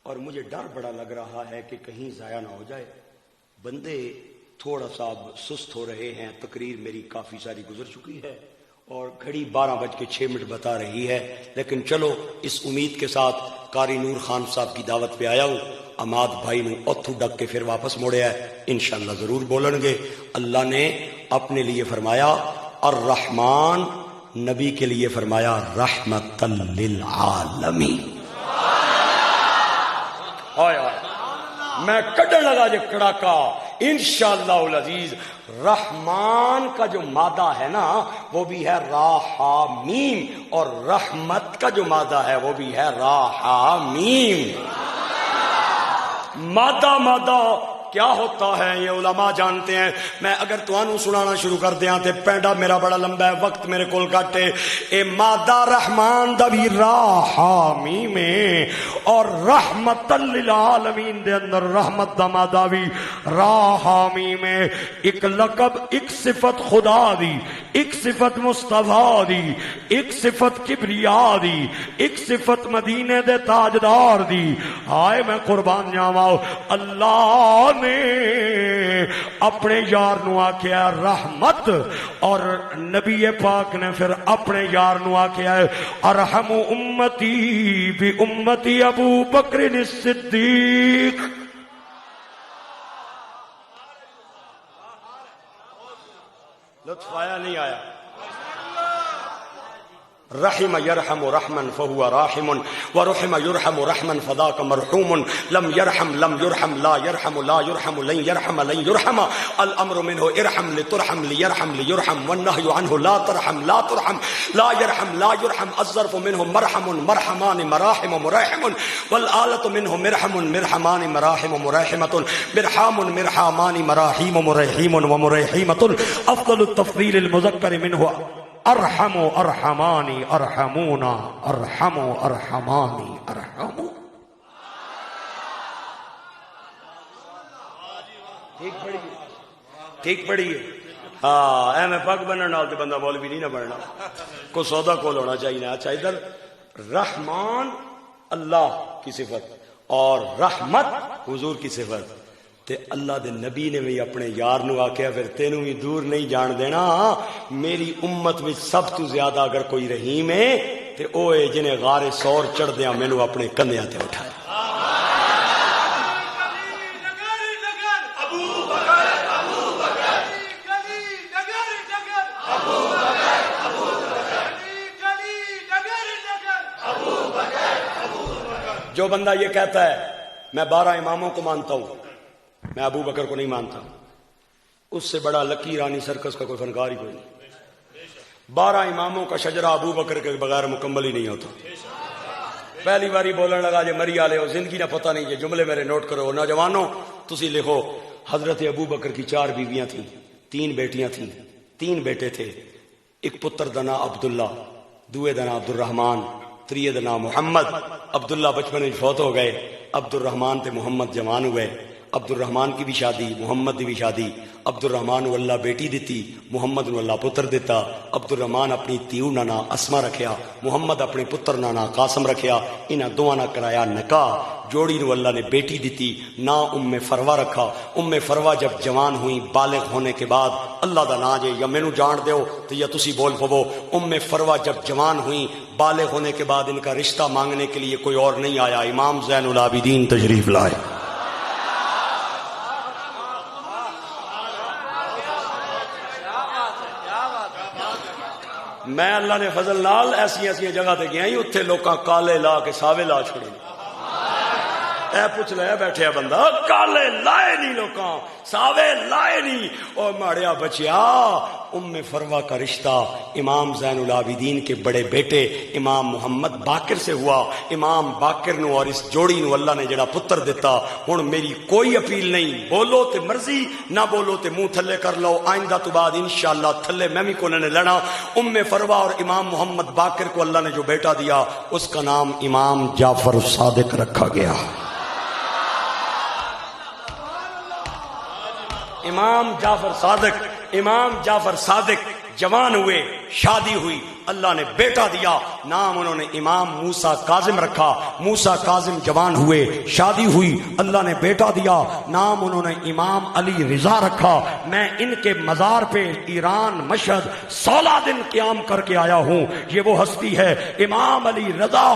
Speaker 1: اور مجھے ڈر بڑا لگ رہا ہے کہ کہیں ضائع نہ ہو جائے. بندے تھوڑا سا سست ہو رہے ہیں، تقریر میری کافی ساری گزر چکی ہے اور گھڑی 12:06 بتا رہی ہے، لیکن چلو اس امید کے ساتھ قاری نور خان صاحب کی دعوت پہ آیا ہوں. اماد بھائی نو اتھو ڈک کے پھر واپس موڑیا ہے، انشاءاللہ ضرور بولن گے. اللہ نے اپنے لیے فرمایا الرحمن، نبی کے لیے فرمایا رحمت للعالمین. میں کڈن لگا جو کڑاکا انشاءاللہ العزیز. رحمان کا جو مادہ ہے نا وہ بھی ہے راحمیم، اور رحمت کا جو مادہ ہے وہ بھی ہے راحمیم. مادہ کیا ہوتا ہے یہ علماء جانتے ہیں. میں اگر تانوں سنانا شروع کر دیاں تے پینڈا میرا بڑا لمبا ہے، وقت میرے کول گھٹ ہے. اے مادہ رحمان دا بھی راحمیم اور رحمت للعالمین دے اندر رحمت دا مادہ بھی راحمیم. ایک لقب، ایک صفت خدا دی، ایک صفت مصطفیٰ دی، ایک صفت کبریا دی، ایک صفت مدینے دے تاجدار دی. ہائے میں قربان جاواں، اللہ نے اپنے یار نو آکھیا رحمت، اور نبی پاک نے پھر اپنے یار نو آکھیا ارحم امتی بی امتی ابو بکر الصدیق. لطف آیا نہیں آیا؟ رحم يرحم رحمن فهو راحم، ورحم يرحم رحمن فذاك مرحوم. لم يرحم لا يرحم لا يرحم لن يرحم لن يرحم. الامر منه ارحم لترحم ليرحم ليرحم، والنهي عنه لا ترحم لا ترحم لا يرحم لا يرحم. الظرف منه مرحم مرحمان مراحم مراحم، والآلة منه مرحم مرحمان مراحم مراحمة، مرحام مرحامان مراحيم مراحيم ومراحيمة. افضل التفضيل المذكر منه ارحمو ارحمانی ارحمونا ارحمو ارحمانی ارحمو. ٹھیک پڑھی ہے. ہاں اے میں پگ بننے نال تے بندہ مولوی نہیں نہ بننا، کو سودا کول ہونا چاہیے. اچھا ادھر رحمان اللہ کی صفت اور رحمت حضور کی صفت. تے اللہ دے نبی نے بھی اپنے یار نو آکھیا پھر تینوں بھی دور نہیں جان دینا. میری امت میں سب تو زیادہ اگر کوئی رحیم ہے تے او ہے جنہیں غار سور چڑھ دیاں مینوں اپنے کندھیاں تے اٹھایا. جو بندہ یہ کہتا ہے میں 12 اماموں کو مانتا ہوں، میں ابو بکر کو نہیں مانتا، اس سے بڑا لکی رانی سرکس کا کوئی فنکار ہی کوئی نہیں. 12 اماموں کا شجرا ابو بکر کے بغیر مکمل ہی نہیں ہوتا. پہلی باری بولنے لگا جی مری والے ہو زندگی نہ پتہ نہیں. یہ جملے میرے نوٹ کرو نوجوانوں, تسی لکھو. حضرت ابو بکر کی 4 بیویاں تھیں, 3 بیٹیاں تھیں, 3 بیٹے تھے. ایک پتر دا نام عبداللہ, دوے دا نام عبد الرحمان, تریے دا نام محمد. عبداللہ بچپن میں فوت ہو گئے, عبد الرحمان تے محمد جوان ہوئے. عبد الرحمان کی بھی شادی, محمد کی بھی شادی. عبد الرحمان کو اللہ بیٹی دیتی, محمد نو اللہ پتر دیتا. عبد الرحمان اپنی تیو نانا اسما رکھیا, محمد اپنے پتر نانا قاسم رکھیا. انہاں دوواں نہ کرایا نکاح. جوڑی نو اللہ نے بیٹی دیتی, نا ام فروا رکھا. ام فروا جب جوان ہوئی بالغ ہونے کے بعد, اللہ دا نا جے یا مینوں جان دیو تو یا تسی بول پو. ام فروا جب جوان ہوئی بالغ ہونے کے بعد ان کا رشتہ مانگنے کے لیے کوئی اور نہیں آیا, امام زین العابدین تشریف لائے. میں اللہ نے فضل نال ایسی جگہ تے گیا ہی, اتنے لوکاں کالے لا کے ساوے لا چھڑے. اے پوچھ لیا بیٹھیا بندہ, کالے لائے نہیں لوکاں, ساوے لائے نہیں. اور ماڑیا بچیا, ام فروا کا رشتہ امام زین العابدین کے بڑے بیٹے امام محمد باقر سے ہوا. امام باقر نو اور اس جوڑی نو اللہ نے جڑا پتر دیتا. ہن میری کوئی اپیل نہیں, بولو تے مرضی, نہ بولو تے منہ تھلے کر لو. آئندہ تو بعد انشاءاللہ تھلے میں بھی کو نے لینا. ام فروا اور امام محمد باقر کو اللہ نے جو بیٹا دیا اس کا نام امام جعفر صادق رکھا گیا. امام جعفر صادق جوان ہوئے, شادی ہوئی, اللہ نے بیٹا دیا, نام انہوں نے امام موسیٰ کاظم رکھا. موسیٰ کاظم جوان ہوئے, شادی ہوئی, اللہ نے بیٹا دیا, نام انہوں نے امام علی رضا رکھا. میں ان کے مزار پہ ایران مشہد 16 دن قیام کر کے آیا ہوں. یہ وہ ہستی ہے امام علی رضا,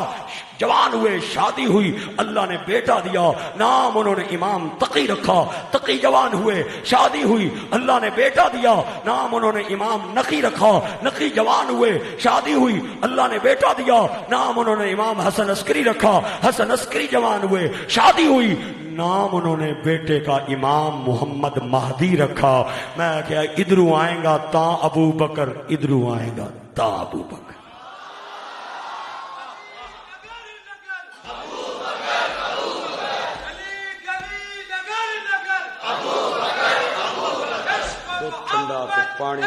Speaker 1: جوان ہوئے, شادی ہوئی, اللہ نے بیٹا دیا, نام انہوں نے امام تقی رکھا. تقی جوان ہوئے, شادی ہوئی, اللہ نے بیٹا دیا, نام انہوں نے امام نقی رکھا. نقی جوان ہوئے, شادی ہوئی, اللہ نے بیٹا دیا, نام انہوں نے امام حسن عسکری رکھا. حسن عسکری جوان ہوئے, شادی ہوئی, نام انہوں نے بیٹے کا امام محمد مہدی رکھا. میں کہا ادھروں آئیں گا تا ابو بکر, ادھروں آئیں گا تا ابو بکر. پانی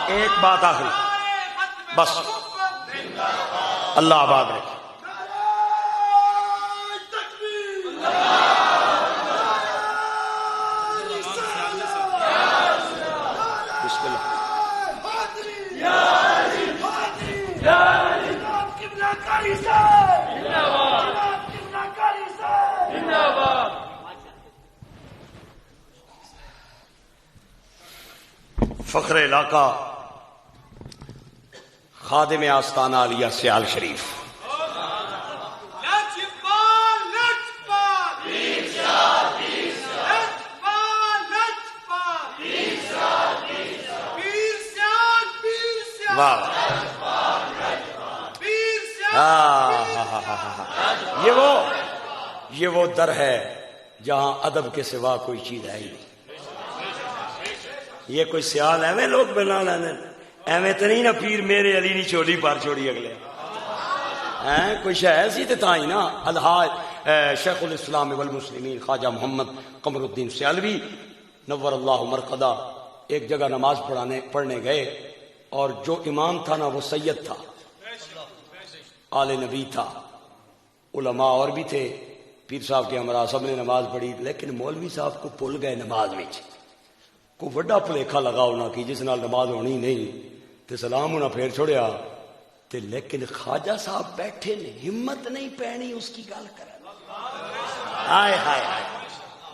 Speaker 1: ایک بات آخری بس, اللہ آباد رکھے. فخر علاقہ خادم آستانہ علیہ سیال شریف, واہ یہ وہ در ہے جہاں ادب کے سوا کوئی چیز ہے ہی نہیں. یہ کوئی سیال ایویں لوگ بنا لینے, ایویں تو نہیں نا پیر میرے علی نہیں چولی پار چھوڑی اگلے ہیں, کوئی شے ایسی تے تاں ہی نا. الحاج شیخ الاسلام والمسلمین خواجہ محمد قمر الدین سیالوی نور اللہ مرقدہ ایک جگہ نماز پڑھنے گئے, اور جو امام تھا نا وہ سید تھا, آل نبی تھا, علماء اور بھی تھے, پیر صاحب کے ہمراہ سب نے نماز پڑھی, لیکن مولوی صاحب کو بھول گئے نماز میں. کو وڈا بھلیکھا لگا انہاں کی جس نال نماز ہونی نہیں, تے سلام انہاں پھیر چھوڑیا, تے لیکن خواجہ صاحب بیٹھے نے, ہمت نہیں پینی اس کی گل کرن. ہائے ہائے ہائے,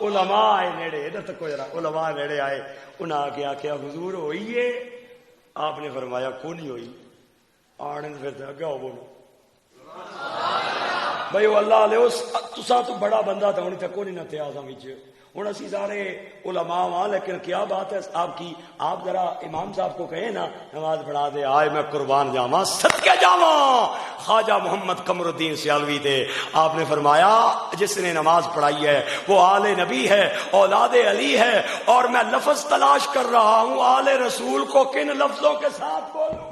Speaker 1: علماء آئے نیڑے, ادھر تک کوئی علماء نیڑے آئے, انہاں آ کے حضور ہوئی ہے؟ آپ نے فرمایا کو نہیں ہوئی. آنے پھر اگے ہو بولو بھائی, وہ اللہ علیہ تساں تو بڑا بندہ تھا, ہونی تک کو نہیں نہ تے آزاں وچ, ہوں اسی سارے علماء وہاں، لیکن کیا بات ہے آپ کی، آپ ذرا امام صاحب کو کہیں نا نماز پڑھا دے، آئے میں قربان جاواں صدقے جاواں۔ خواجہ محمد قمر الدین سیالوی تھے، آپ نے فرمایا جس نے نماز پڑھائی ہے وہ آل نبی ہے، اولاد علی ہے، اور میں لفظ تلاش کر رہا ہوں آل رسول کو کن لفظوں کے ساتھ بولوں۔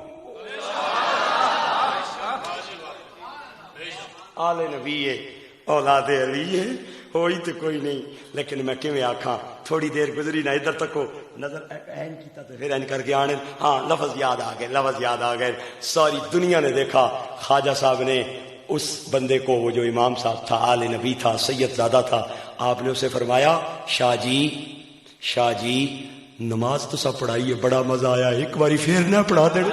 Speaker 1: آل نبی ہے، اولاد علی ہے، ہوئی تو کوئی نہیں، لیکن میں کیویں آکھاں، تھوڑی دیر گزری نہ ادھر تکو نظر این کیتا تو پھر این کر کے آنے، ہاں لفظ یاد آ گئے، لفظ یاد آ گئے۔ ساری دنیا نے دیکھا خواجہ صاحب نے اس بندے کو، وہ جو امام صاحب تھا، آل نبی تھا، سید زادہ تھا، آپ نے اسے فرمایا شاہ جی نماز تو سب پڑھائی ہے، بڑا مزہ آیا، ایک باری پھر نہ پڑھا دے۔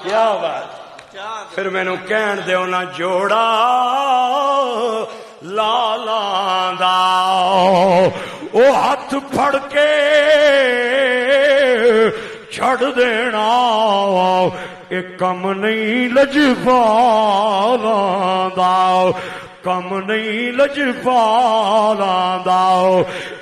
Speaker 1: کیا بات، پھر میں نو کہن دیو نہ جوڑا لالاں دا، او ہاتھ پھڑ کے چھڑ دینا، ایک کم نہیں لجپالاں دا، کم نہیں لجپالاں دا۔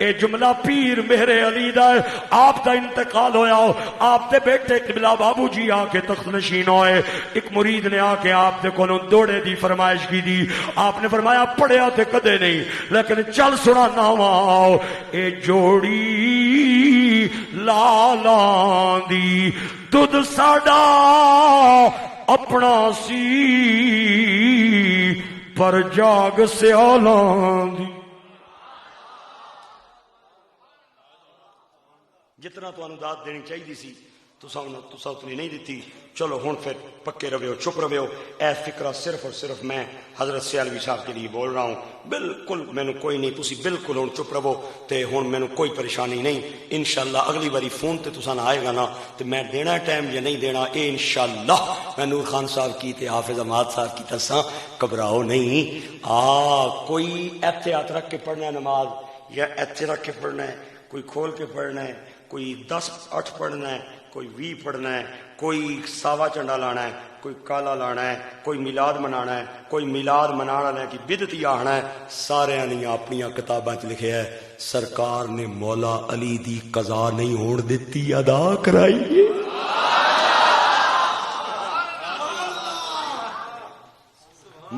Speaker 1: اے جملہ پیر میرے علی دا ہے، آپ دا انتقال ہویا ہو، آپ دے بیٹے قبلہ بابو جی آ کے تخت نشین ہوئے، ایک مرید نے آ کے آپ دے کولوں دوڑے دی فرمائش کی دی، آپ نے فرمایا پڑھیا تے کدے نہیں، لیکن چل سنانا وا، اے جوڑی لالاں دی دودھ ساڈا اپنا سی، پر جاگ سیالاں دی۔ جتنا تو داد دینی چاہیے سی تسا اتنی نہیں دیتی، چلو ہن پھر پکے رہو، چپ رہو۔ اے فکرہ صرف اور صرف میں حضرت سیالوی صاحب کے لیے بول رہا ہوں، بالکل مینوں کوئی نہیں، تسی بالکل ہن چپ رہو تے ہن مینوں کوئی پریشانی نہیں۔ انشاءاللہ اگلی باری فون تے تسا نہ آئے گا نا تے میں دینا ٹائم یا نہیں دینا اے انشاءاللہ میں نور خان صاحب کی تے حافظ احمد صاحب کی تساں گھبراؤ نہیں۔ کوئی ایتھے ہاتھ رکھ کے پڑھنا ہے نماز، یا ایتھے رکھ کے پڑھنا ہے، کوئی کھول کے پڑھنا ہے، کوئی 10-8 پڑھنا ہے، کوئی 20 پڑھنا ہے، کوئی ساوا چنڈا لانا ہے، کوئی کالا لانا ہے، کوئی میلاد منانا ہے، کوئی میلاد منانا ہے کہ بدعتی آنا ہے، سارے نے اپنی کتاباں چ لکھیا ہے سرکار نے مولا علی دی قضا نہیں ہون دتی، ادا کرائی۔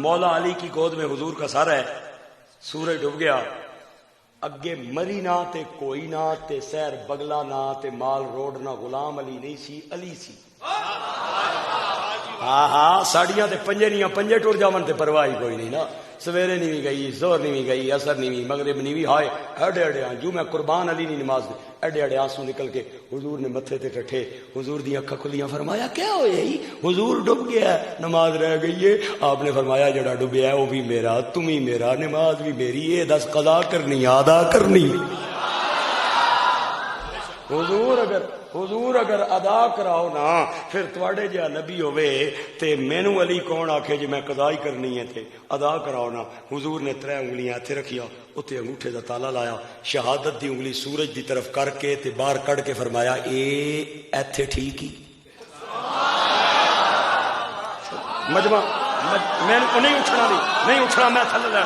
Speaker 1: مولا علی کی گود میں حضور کا سر ہے، سورج ڈوب گیا، اگے مری نہ تے کوئی نہ تے سیر بگلا نہ تے مال روڈ نہ، غلام علی نہیں سی، علی سی۔ ساڑیاں تے پنجے ٹر جاون تے پرواہ کوئی نہیں نا، سویرے نہیں بھی گئی، زہر نہیں بھی گئی، اثر نہیں بھی، مغرب نہیں بھی، ہائے اڈے اڈے جو میں قربان علی نہیں نماز دے، اڈے اڈے آنسو نکل کے حضور نے متھے تے ٹٹھے، حضور دی اکھاں کھلیاں، فرمایا کیا ہویا ہی؟ حضور ڈوب گیا ہے، نماز رہ گئی ہے۔ آپ نے فرمایا جڑا ڈوبیا ہے وہ بھی میرا، تم ہی میرا، نماز بھی میری ہے، 10 قضا کرنی ادا کرنی۔ حضور اگر ادا کراؤ نا پھر تواڈے جہا نبی ہوئے تے مینوں علی کون آکھے جی میں قضا ہی کرنی ہے تے ادا کراؤ نا۔ حضور نے 3 انگلیاں ہتھے رکھیا، اتنے انگوٹھے دا تالا لایا، شہادت دی انگلی سورج دی طرف کر کے تے باہر کڑ کے فرمایا اے ایتھے ٹھیک ہی۔ مجمع میں نہیں اٹھنا میں تھلے لے۔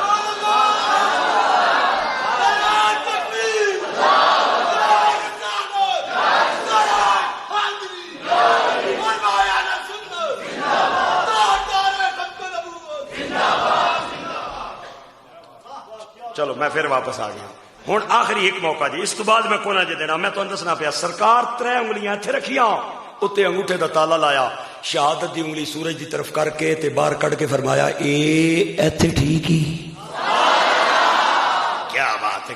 Speaker 1: چلو میں پھر واپس آ گیا ہوں، آخری ایک موقع جی، اس تو بعد میں کونا جے دینا، میں تمہیں دسنا پیا سرکار 3 انگلیاں اتنے رکھیاں، اتنے انگوٹھے دا تالا لایا، شہادت دی انگلی سورج دی طرف کر کے تے باہر کڑ کے فرمایا اے ایتھے ٹھیک ہی۔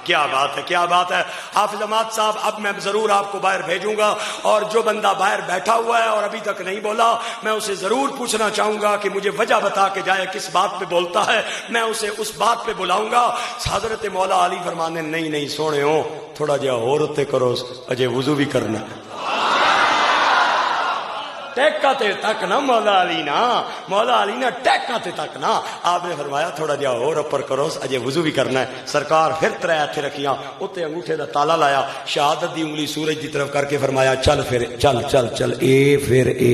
Speaker 1: کیا بات ہے حافظ احمد صاحب، اب میں ضرور آپ کو باہر بھیجوں گا، اور جو بندہ باہر بیٹھا ہوا ہے اور ابھی تک نہیں بولا میں اسے ضرور پوچھنا چاہوں گا کہ مجھے وجہ بتا کے جائے کس بات پہ بولتا ہے، میں اسے اس بات پہ بلاؤں گا۔ حضرت مولا علی فرمانے نہیں سونے ہو، تھوڑا جہا اور تے کرو، اجے وضو بھی کرنا ٹیکاتے تک نا، مولا علی نا ٹیکاتے تک نا۔ آپ نے فرمایا تھوڑا جہا اور اوپر کرو، اجے وضو بھی کرنا ہے۔ سرکار پھر 3 ہتھے رکھیاں، اتنے انگوٹھے دا تالا لایا، شہادت دی انگلی سورج دی طرف کر کے فرمایا چل پھر چل اے پھر اے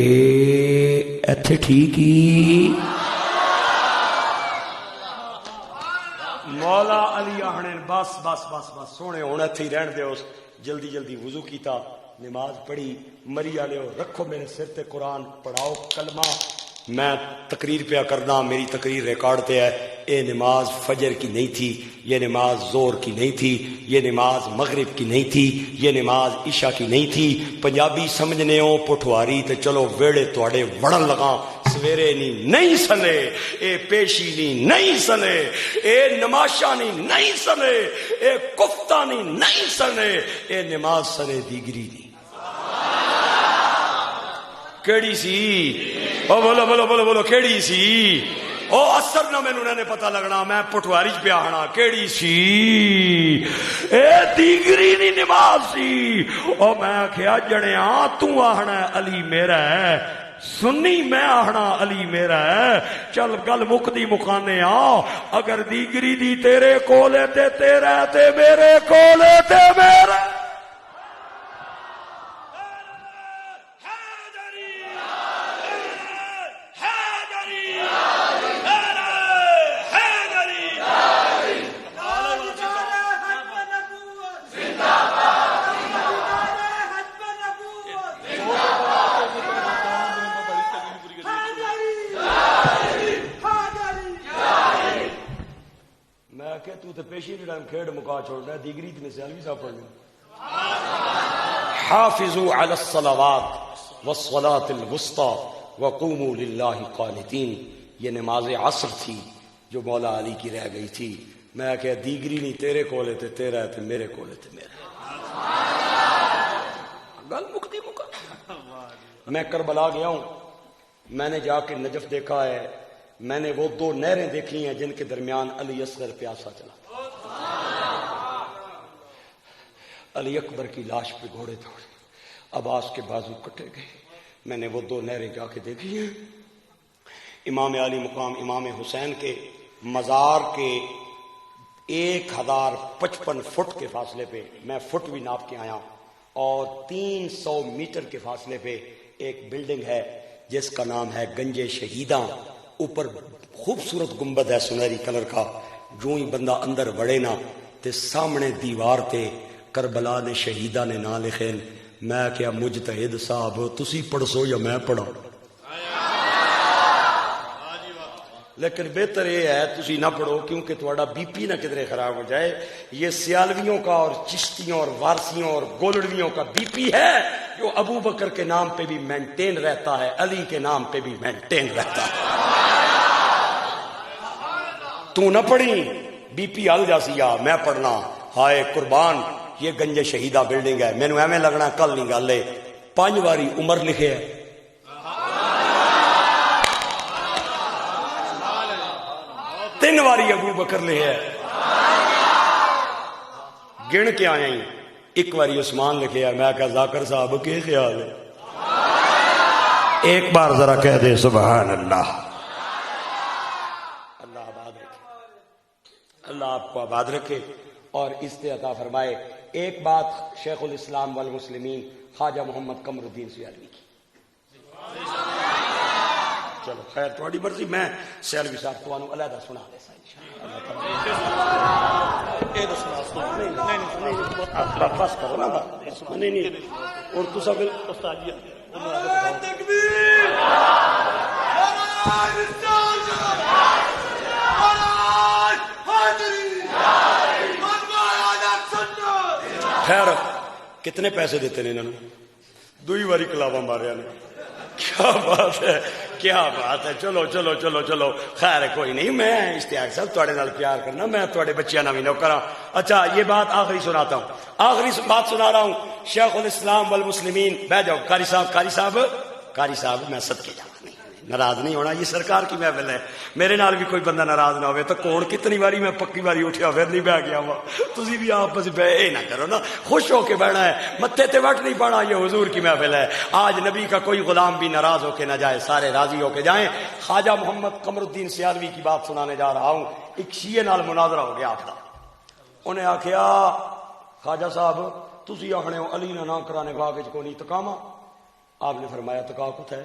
Speaker 1: ایتھے ٹھیک ہی۔ بس بس بس بس سونے ہوں اتنے ہی رہن دو. جلدی جلدی وضو کیتا, نماز پڑھی, مری والے رکھو میرے سر تے قرآن, پڑھاؤ کلمہ. میں تقریر پیا کرنا, میری تقریر ریکارڈ تے ہے. یہ نماز فجر کی نہیں تھی, یہ نماز زور کی نہیں تھی, یہ نماز مغرب کی نہیں تھی, یہ نماز عشاء کی نہیں تھی. پنجابی سمجھنے ہو پٹھواری تے چلو ویڑے تواڈے وڑن لگا. سویرے نہیں سنے, اے پیشی نہیں سنے, اے نماشانی نہیں سنے, اے کفتانی نہیں سنے, اے نماز سنے دیگری نہیں. کیڑی سی؟ او بولو بولو بولو بولو کیڑی سی؟ او اثر نہ مینوں نے پتہ لگنا, میں پٹواری چ پیا ہنا. کیڑی سی؟ اے دیگری نہیں نماز سی. او میں آکھیا جڑیاں تو آہنا علی میرا ہے, سنی میں آہنا علی میرا ہے. چل گل مکدی مکانے آ, اگر دیگری دی تیرے کولے تے تیرا تے میرے کولے تے میرا. پیشی ٹائم کھیڑ مکا چھوڑ رہا ہے, دیگری تنے سیال بھی صاحب پڑھنے. حافظوا علی الصلوات والصلاة الوسطى وقوموا للہ قانتین. یہ نماز عصر تھی جو مولا علی کی رہ گئی تھی. میں کہ دیگری نہیں تیرے کولے تے تیرا ہے, میرے کولے تے میرا. گل مکتی مکا. میں کربلا گیا ہوں, میں نے جا کے نجف دیکھا ہے. میں نے وہ 2 نہریں دیکھی ہیں جن کے درمیان علی اصغر پیاسا چلا. علی اکبر کی لاش پہ گھوڑے دوڑے, عباس کے بازو کٹے گئے. میں نے وہ 2 نہریں جا کے دیکھی ہیں. امام علی مقام امام حسین کے مزار کے 1055 فٹ کے فاصلے پہ, میں فٹ بھی ناپ کے آیا, اور 300 میٹر کے فاصلے پہ ایک بلڈنگ ہے جس کا نام ہے گنج شہیداں. اوپر خوبصورت گنبد ہے سنہری کلر کا. جو ہی بندہ اندر وڑے نا تے سامنے دیوار تے کربلا نے شہیدہ نے نا لکھے. میں کیا مجتہد صاحب تسی پڑھسو یا میں پڑھا, لیکن بہتر یہ ہے تسی نہ پڑھو کیونکہ تھوڑا بی پی نہ کدھرے خراب ہو جائے. یہ سیالویوں کا اور چشتیوں اور وارسیوں اور گولڑویوں کا بی پی ہے جو ابو بکر کے نام پہ بھی مینٹین رہتا ہے, علی کے نام پہ بھی مینٹین رہتا ہے. تو نہ پڑھی بی پی ہل جاسی, یا میں پڑھنا. ہائے قربان, یہ گنج شہیدہ بلڈنگ ہے. مینوں ایویں لگنا کل نہیں گل ہے. 5 واری عمر لکھے ہے, 3 واری ابو بکر لکھے ہے. گن کے آیا ہی 1 واری عثمان لکھے ہے. میں کہا ذاکر صاحب کے خیال ہے؟ ایک بار ذرا کہہ دے سبحان اللہ. اللہ آپ کو آباد رکھے اور عزت عطا فرمائے. ایک بات شیخ الاسلام والمسلمین خواجہ محمد قمر الدین سیالوی کی. چلو خیر تھوڑی مرضی, میں سیالوی صاحب تو علیحدہ سنا دے سا بس کرو نا نہیں اور تو سب خیر. کتنے پیسے دیتے نے انہوں نے؟ 2 واری کلاوا ماریا نے. کیا بات ہے, کیا بات ہے. چلو چلو چلو چلو خیر کوئی نہیں. میں اشتیاق صاحب تھوڑے نال پیار کرنا, میں تھوڑے بچیاں نہ بھی نو کرا. اچھا یہ بات آخری سناتا ہوں, آخری بات سنا رہا ہوں. شیخ الاسلام والمسلمین. بیٹھ جاؤ قاری صاحب, قاری صاحب, قاری صاحب میں صدقے جاؤں, ناراض نہیں ہونا, یہ سرکار کی محفل ہے. میرے نال بھی کوئی بندہ ناراض نہ ہوئے تو کوڑ کتنی باری میں پکی باری اٹھیا پھر نہیں بہ گیا ہوا. تسی بھی آپس بہ نہ کرو نا, خوش ہو کے بہنا ہے, متھے تے وٹ نہیں پڑا. یہ حضور کی محفل ہے. آج نبی کا کوئی غلام بھی ناراض ہو کے نہ جائے, سارے راضی ہو کے جائیں. خواجہ محمد قمر الدین سیالوی کی بات سنانے جا رہا ہوں. ایک شیعہ نال مناظرہ ہو گیا آپ کا. انہیں آخیا خواجہ صاحب تسی آخنے ہو علی نہ کرانے باغ کو نہیں تکاما. آپ نے فرمایا تکا کت ہے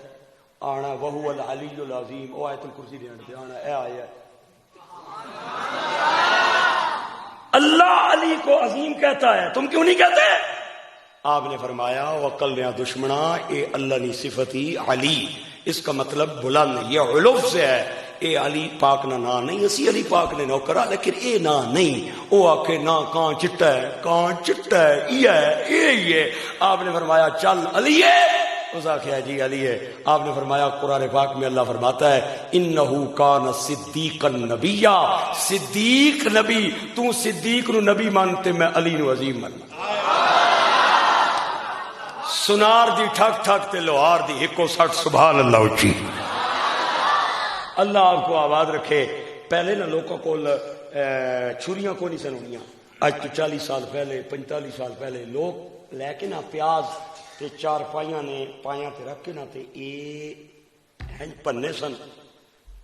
Speaker 1: آنا وہو العلی العظیم. او آیت الکرسی دین تے آنا اے آیا اللہ علی کو عظیم کہتا ہے، تم کیوں نہیں کہتے؟ آپ نے فرمایا وقل یا دشمنا اے اللہ نی صفتی علی، اس کا مطلب بلند، یہ علو سے ہے. اے علی پاک نہ نا نہیں، اسی علی پاک نے نو کرا، لیکن اے نا نہیں. او آکے نا کان چٹا ہے، کان چٹا ہے، یہ ہے، یہ. آپ نے فرمایا چل علی ہے، اس آخیا جی علی ہے. آپ نے فرمایا قرآن پاک میں اللہ فرماتا ہے انہو کان صدیقا نبیا، صدیق نبی. تو صدیق نو نبی مانتے، میں علی نو عظیم مانتا. سنار دی ٹھک ٹھک تے لوہار دی ایکو سٹ، سبحان اللہ اچھی. اللہ آپ کو آباد رکھے. پہلے نہ لوگوں کو چھریاں کو نہیں سن ہونیاں. اج تو 40 سال پہلے 45 سال پہلے لوگ لے کے نہ پیاز تے چار پائیاں نے پائیاں تے رکھ کے نہ تے اے پنے سن،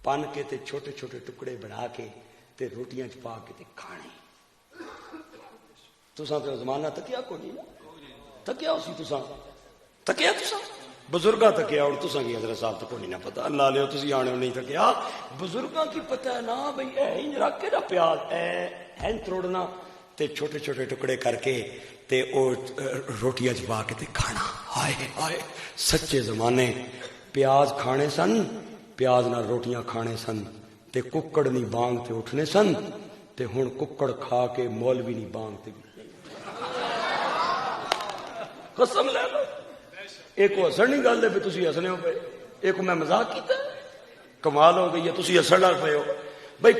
Speaker 1: پن کے تے چھوٹے چھوٹے ٹکڑے بنا کے تے روٹیاں چ پا کے تے کھانے. تساں تے زمانہ تکیا کو نہیں تکیا اسی تساں تکیا تساں بزرگاں تکیا اور تساں کی حضرت صاحب تک نہیں نہ پتا. اللہ علیہ تسی آنے نہیں تکیا، بزرگاں کی پتہ ہے نا بھئی اے انج رکھ کے نہ پیاز اے توڑنا تے چھوٹے چھوٹے ٹکڑے کر کے تے او روٹیاں چ پا کے تے کھانا. ہائے ہائے سچے زمانے. پیاز کھانے سن، پیاز نال روٹیاں کھانے سن تے ککڑ نہیں بانگ تے اٹھنے سن. تے ہن ککڑ کھا کے مولوی نہیں بانگ تے قسم لے لو. ایک کو ہسن نہیں گل ہے پہ تسی ہسنے ہو پے، ایک کو میں مذاق کیتا. کمال ہو گئی ہے، تسی ہسن لگ پے ہو. بھئی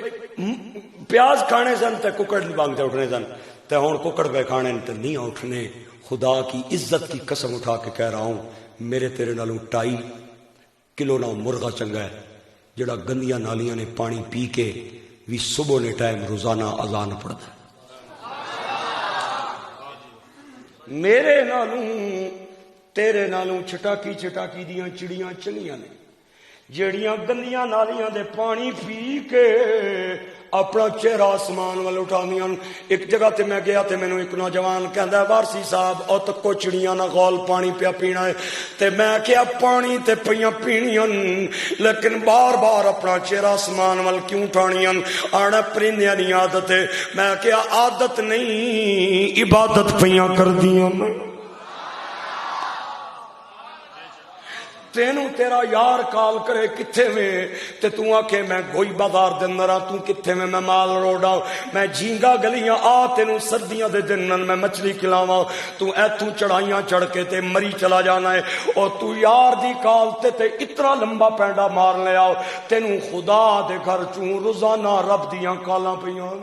Speaker 1: پیاز کھانے سن تے ککڑ نہیں بانگ تے اٹھنے سن، تے ہن ککڑ پہ کھانے تے نہیں اٹھنے. خدا کی عزت کی قسم اٹھا کے کہہ رہا ہوں، میرے تیرے نالوں 2.5 کلو نہ مرغا چنگا ہے جڑا گندیاں نالیاں نے پانی پی کے بھی صبح نے ٹائم روزانہ اذان پڑھتا ہے. میرے نالوں تیرے نالوں چٹاکی چٹاکی دیاں چڑیاں چنگیاں نے جیڑیاں گندیاں نالیاں دے پانی پی کے اپنا چہرہ آسمان وال اٹھاندیاں. ایک جگہ تے میں گیا تے مینوں ایک نوجوان کہندا ہے وارسی صاحب او تک کو چڑیاں نہ غول پانی پیا پینا ہے. تے میں کہیا پانی تے پیاں پینیاں لیکن بار بار اپنا چہرہ آسمان وال کیوں اٹھانیاں؟ آنا پرندیاں دی عادت ہے. میں کہیا عادت نہیں عبادت پیاں کردیاں. تینوں تیرا یار کال کرے کتھے میں تے تو آکھے میں گوئی بازار دے اندر تو کتھے میں مال روڈا میں جھینگا گلیاں آ تینوں سردیاں دے دن میں مچھلی کھلاواں تو ایتھوں چڑھائیاں چڑھ کے تے مری چلا جانا ہے. اور تو یار دی کال تے اتنا لمبا پینڈا مار لیا تینوں خدا دے گھر چوں روزانہ رب دیاں کالاں پیاں.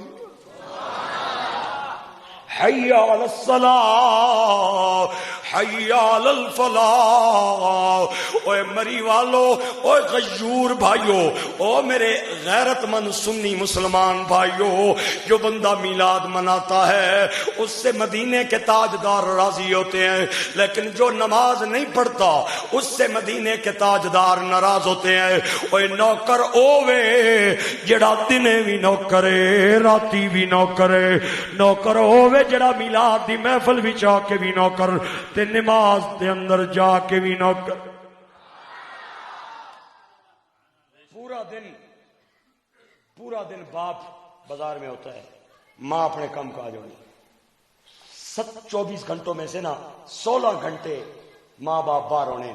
Speaker 1: حی علی الصلاۃ حی علی الفلاح. اوے مری والو، اوے غیور بھائیو، او میرے غیرت مند سنی مسلمان بھائیو، جو بندہ میلاد مناتا ہے اس سے مدینے کے تاجدار راضی ہوتے ہیں، لیکن جو نماز نہیں پڑھتا اس سے مدینے کے تاجدار ناراض ہوتے ہیں. اوے نوکر اوے جڑا دنے بھی نوکرے راتی بھی نوکرے، نوکر اوے جڑا میلاد دی محفل وچ آ کے بھی نوکر تے نماز دے اندر جا کے بھی نوکر. پورا دن باپ بازار میں ہوتا ہے، ماں اپنے کام کاج ہونی. 24 گھنٹوں میں سے نا 16 گھنٹے ماں باپ باہر ہونے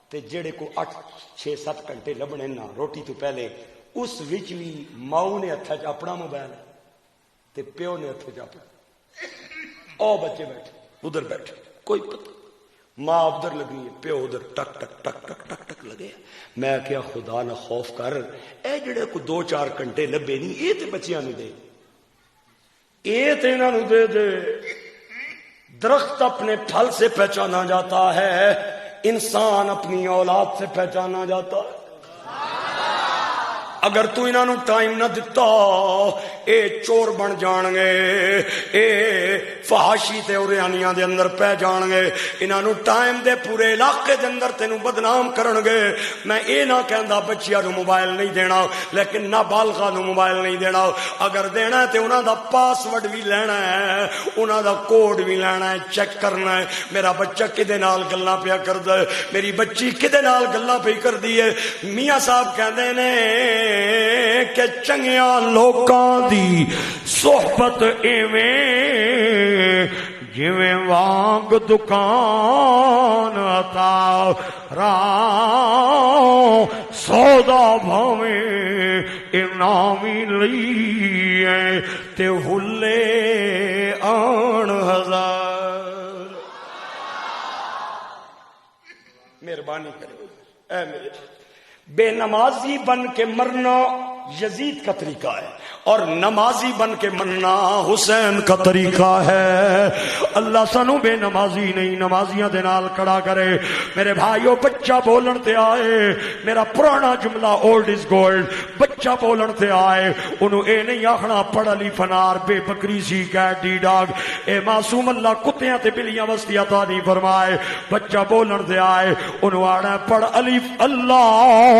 Speaker 1: تے جڑے کو 8-6-7 گھنٹے لبنے نا روٹی تو پہلے اس وچ بھی ماؤ نے ہتھ چ اپنا موبائل تے پیو نے ہتھ چ اپنا. او بچے بیٹھے ادھر بیٹھے کوئی پتہ، ماں ادھر لگی ہے پیو ادھر ٹک ٹک ٹک ٹک ٹک ٹک لگے. میں کیا خدا نہ خوف کر، اے جڑے کو 2-4 گھنٹے لبے نہیں اے تے بچیاں نو دے، اے تے انہاں نو دے دے. درخت اپنے پھل سے پہچانا جاتا ہے، انسان اپنی اولاد سے پہچانا جاتا ہے. اگر تو انہاں نو ٹائم نہ دتا اے چور بن جان گے، اے فحاشی تے اوریانیاں دے اندر پہ جان گے، انہاں نو ٹائم دے پورے علاقے دے اندر تینوں بدنام کرن گے۔ میں اے نہ کہندا بچیاں نو موبائل نہیں دینا، لیکن نابالغاں نو موبائل نہیں دینا۔ اگر دینا ہے تے انہاں دا پاس ورڈ بھی لینا ہے، انہاں دا کوڈ بھی لینا ہے، چیک کرنا ہے میرا بچہ کدے نال گلاں پیا کردا ہے، میری بچی کدے نال گلاں پئی کردی ہے۔ میاں صاحب کہندے نے کہ چنگیاں لوکاں دی صحبت ایویں جویں وانگ دکان عطا راہ سودا بھاویں انعامی لئیے تے ہلے آن ہزار۔ مہربانی کرو اے میرے بے نمازی بن کے مرنا یزید کا طریقہ ہے، اور نمازی بن کے مرنا حسین کا طریقہ ہے۔ اللہ سانو بے نمازی نہیں نمازیاں دے نال کڑا کرے۔ میرے بھائیو بچہ بولن تے آئے، میرا پرانا جملہ اولڈ از گولڈ، بچہ بولن تے آئے انہوں اے نہیں آخنا پڑھ علی فنار بے بکری سی کیٹ ڈی ڈاگ، اے معصوم اللہ کتیاں تے بلیاں وستی عطا نہیں فرمائے۔ بچہ بولن تے آئے انہوں آنا پڑھ الف اللہ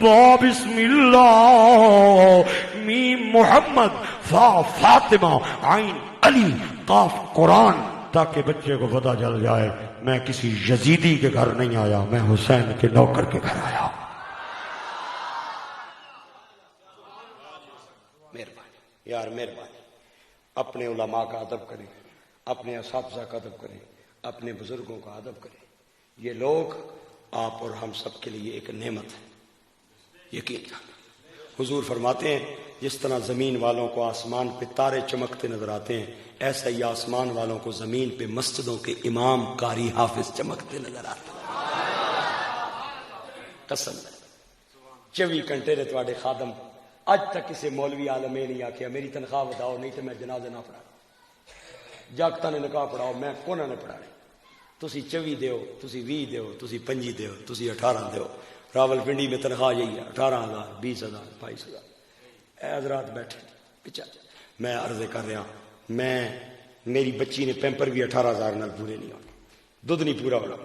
Speaker 1: با بسم اللہ میم محمد فا فاطمہ عین علی قاف قرآن، تاکہ بچے کو پتہ چل جائے میں کسی یزیدی کے گھر نہیں آیا، میں حسین کے نوکر کے گھر آیا۔ مہربانی یار مہربانی، اپنے علماء کا ادب کریں، اپنے اساتذہ کا ادب کریں، اپنے بزرگوں کا ادب کریں۔ یہ لوگ آپ اور ہم سب کے لیے ایک نعمت ہے، یقین جانیں۔ حضور فرماتے ہیں جس طرح زمین والوں کو آسمان پہ تارے چمکتے نظر آتے ہیں، ایسا ہی آسمان والوں کو زمین پہ مسجدوں کے امام قاری حافظ چمکتے نظر آتے ہیں۔ قسم ہے 24 گھنٹے نے تواڈے خادم، اج تک کسی مولوی عالم نے نہیں آکھیا میری تنخواہ بتاؤ نہیں تو میں جنازے نہ پڑھا، جاگتاں نے نکاح پڑھاؤ میں کونا نے پڑھانے، تسی 24 دیو، تسی 20 دیو، تسی 25 دیو، تسی 18 دیو۔ راول پنڈی میں تنخواہ یہی ہے 18,000 20,000 22,000۔ اے حضرات بیٹھے پیچھے میں عرض کر رہا، میری بچی نے پیمپر بھی 18,000 نال پورے نہیں ہونے، دودھ نہیں پورا ہونا،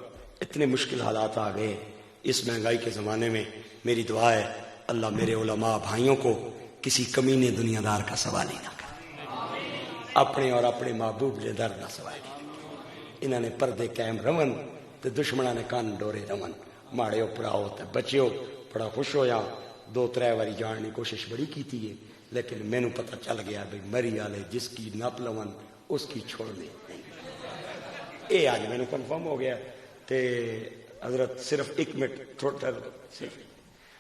Speaker 1: اتنے مشکل حالات آ گئے اس مہنگائی کے زمانے میں۔ میری دعا ہے اللہ میرے علماء بھائیوں کو کسی کمینے دنیا دار کا سوال ہی نہ کرے، اپنے اور اپنے محبوب نے در نہ سوال کی۔ انہوں نے پردے قائم رون تے دشمنوں نے کان ڈورے رون، ماڑے پڑاؤ تے بچیو۔ بڑا خوش ہویا، 2-3 باری جان کی کوشش بڑی کیتی ہے، لیکن مینوں پتہ چل گیا بھئی مری والے جس کی نپ لون اس کی چھوڑ دے نہیں۔ اے آج مینوں کنفرم ہو گیا۔ تے حضرت صرف 1 منٹ تھوڑا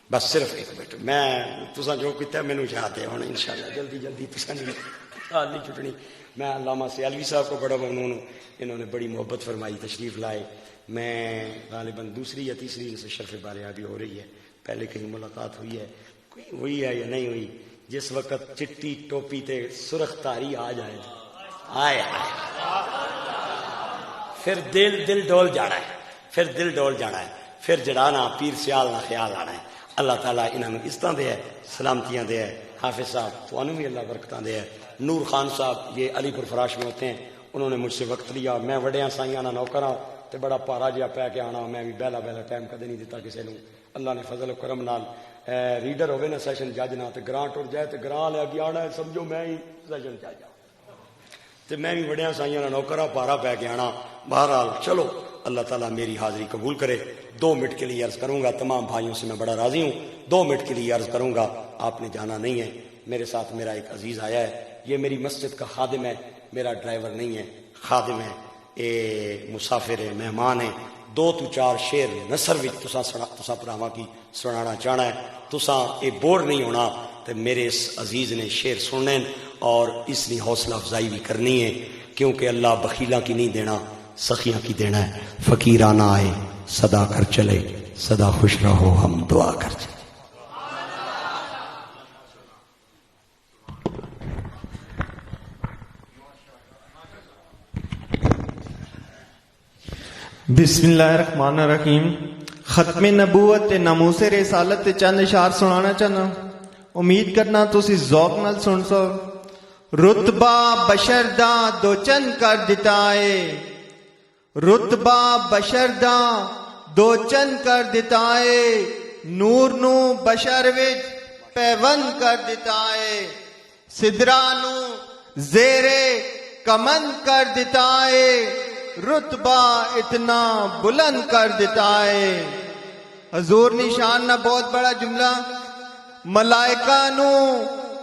Speaker 1: بس صرف 1 منٹ، میں تساں جو کیتا مینوں یاد ہے ہن انشاءاللہ جلدی جلدی تساں نہیں چھٹنی۔ میں علامہ سیالوی صاحب کو بڑا ممنون ہوں، انہوں نے بڑی محبت فرمائی، تشریف لائے۔ میں غالباً 2ری یا 3ری سے شرف باریابی ہو رہی ہے، پہلے کہیں ملاقات ہوئی ہے، کوئی ہوئی ہے یا نہیں ہوئی، جس وقت چٹی ٹوپی تے سرخ تاری آ جائے آئے پھر دل ڈول جانا ہے، پھر دل ڈول جانا ہے، پھر جڑانا پیر سیال نہ خیال آنا ہے۔ اللہ تعالیٰ انہوں اس طرح دے ہے، سلامتیاں دے ہے۔ حافظ صاحب تو انہوں بھی اللہ برکتاں دے ہے۔ نور خان صاحب یہ علی پور فراش میں ہوتے ہیں، انہوں نے مجھ سے وقت لیا، میں وڈیاں سائیاں نہ نوکر ہاں تے بڑا پارا جہا پہ کے آنا، میں بھی بہلا ٹائم کدے نہیں دیتا کسی نوں۔ اللہ نے فضل و کرم نال ریڈر ہوئے نا سیشن جج نہ تے گرانٹ اٹھ جائے تے گران لے اگے آنا ہے، سمجھو میں ہی سیشن جج ہاں تے میں بھی وڈیاں سائیاں نہ نوکر ہاں، پارا پہ کے آنا۔ بہرحال چلو اللہ تعالیٰ میری حاضری قبول کرے۔ 2 منٹ کے لیے عرض کروں گا، تمام بھائیوں سے میں بڑا راضی ہوں، 2 منٹ کے لیے عرض کروں گا، آپ نے جانا نہیں ہے۔ میرے ساتھ میرا ایک عزیز آیا ہے، یہ میری مسجد کا خادم ہے، میرا ڈرائیور نہیں ہے، خادم ہے، اے مسافر ہے، مہمان ہے۔ 2-4 شعر نثر وچ تساں پراواں کی سنانا چاہنا ہے، تساں اے بور نہیں ہونا تے میرے اس عزیز نے شعر سننے اور اس نے حوصلہ افزائی بھی کرنی ہے، کیونکہ اللہ بخیلاں کی نہیں دینا، سخیاں کی دینا ہے۔ فقیرانہ آئے صدا کر چلے، صدا خوش رہو ہم دعا کر چلے۔
Speaker 3: بسم اللہ الرحمن الرحیم۔ ختم نبوت ناموس رسالت چند اشعار سنانا چاہنا، امید کرنا تسی ذوق نال سن سو۔ رتبہ بشر دا دو چند کر دیتا ہے رتبہ بشر دا دو چند کر دیتا ہے نور نو بشر وچ پیوند کر دیتا ہے سدرا نو زیرے کمن کر دیتا ہے رتبہ اتنا بلند کر دیتا ہے حضور نشان نہ بہت بڑا جملہ ملائکہ نو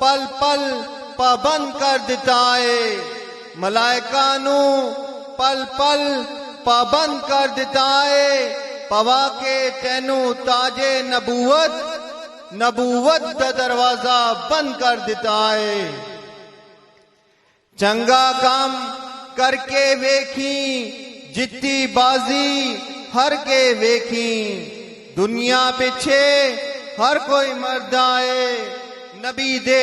Speaker 3: پل پل پابند کر دیتا ہے ملائکہ نو پل پل پابند کر دیتا ہے پوا کے تینو تاج نبوت دا دروازہ بند کر دیتا ہے چنگا کام کر کے ویکھی جتی بازی ہر کے ویکھی دنیا پیچھے ہر کوئی مرد آئے نبی دے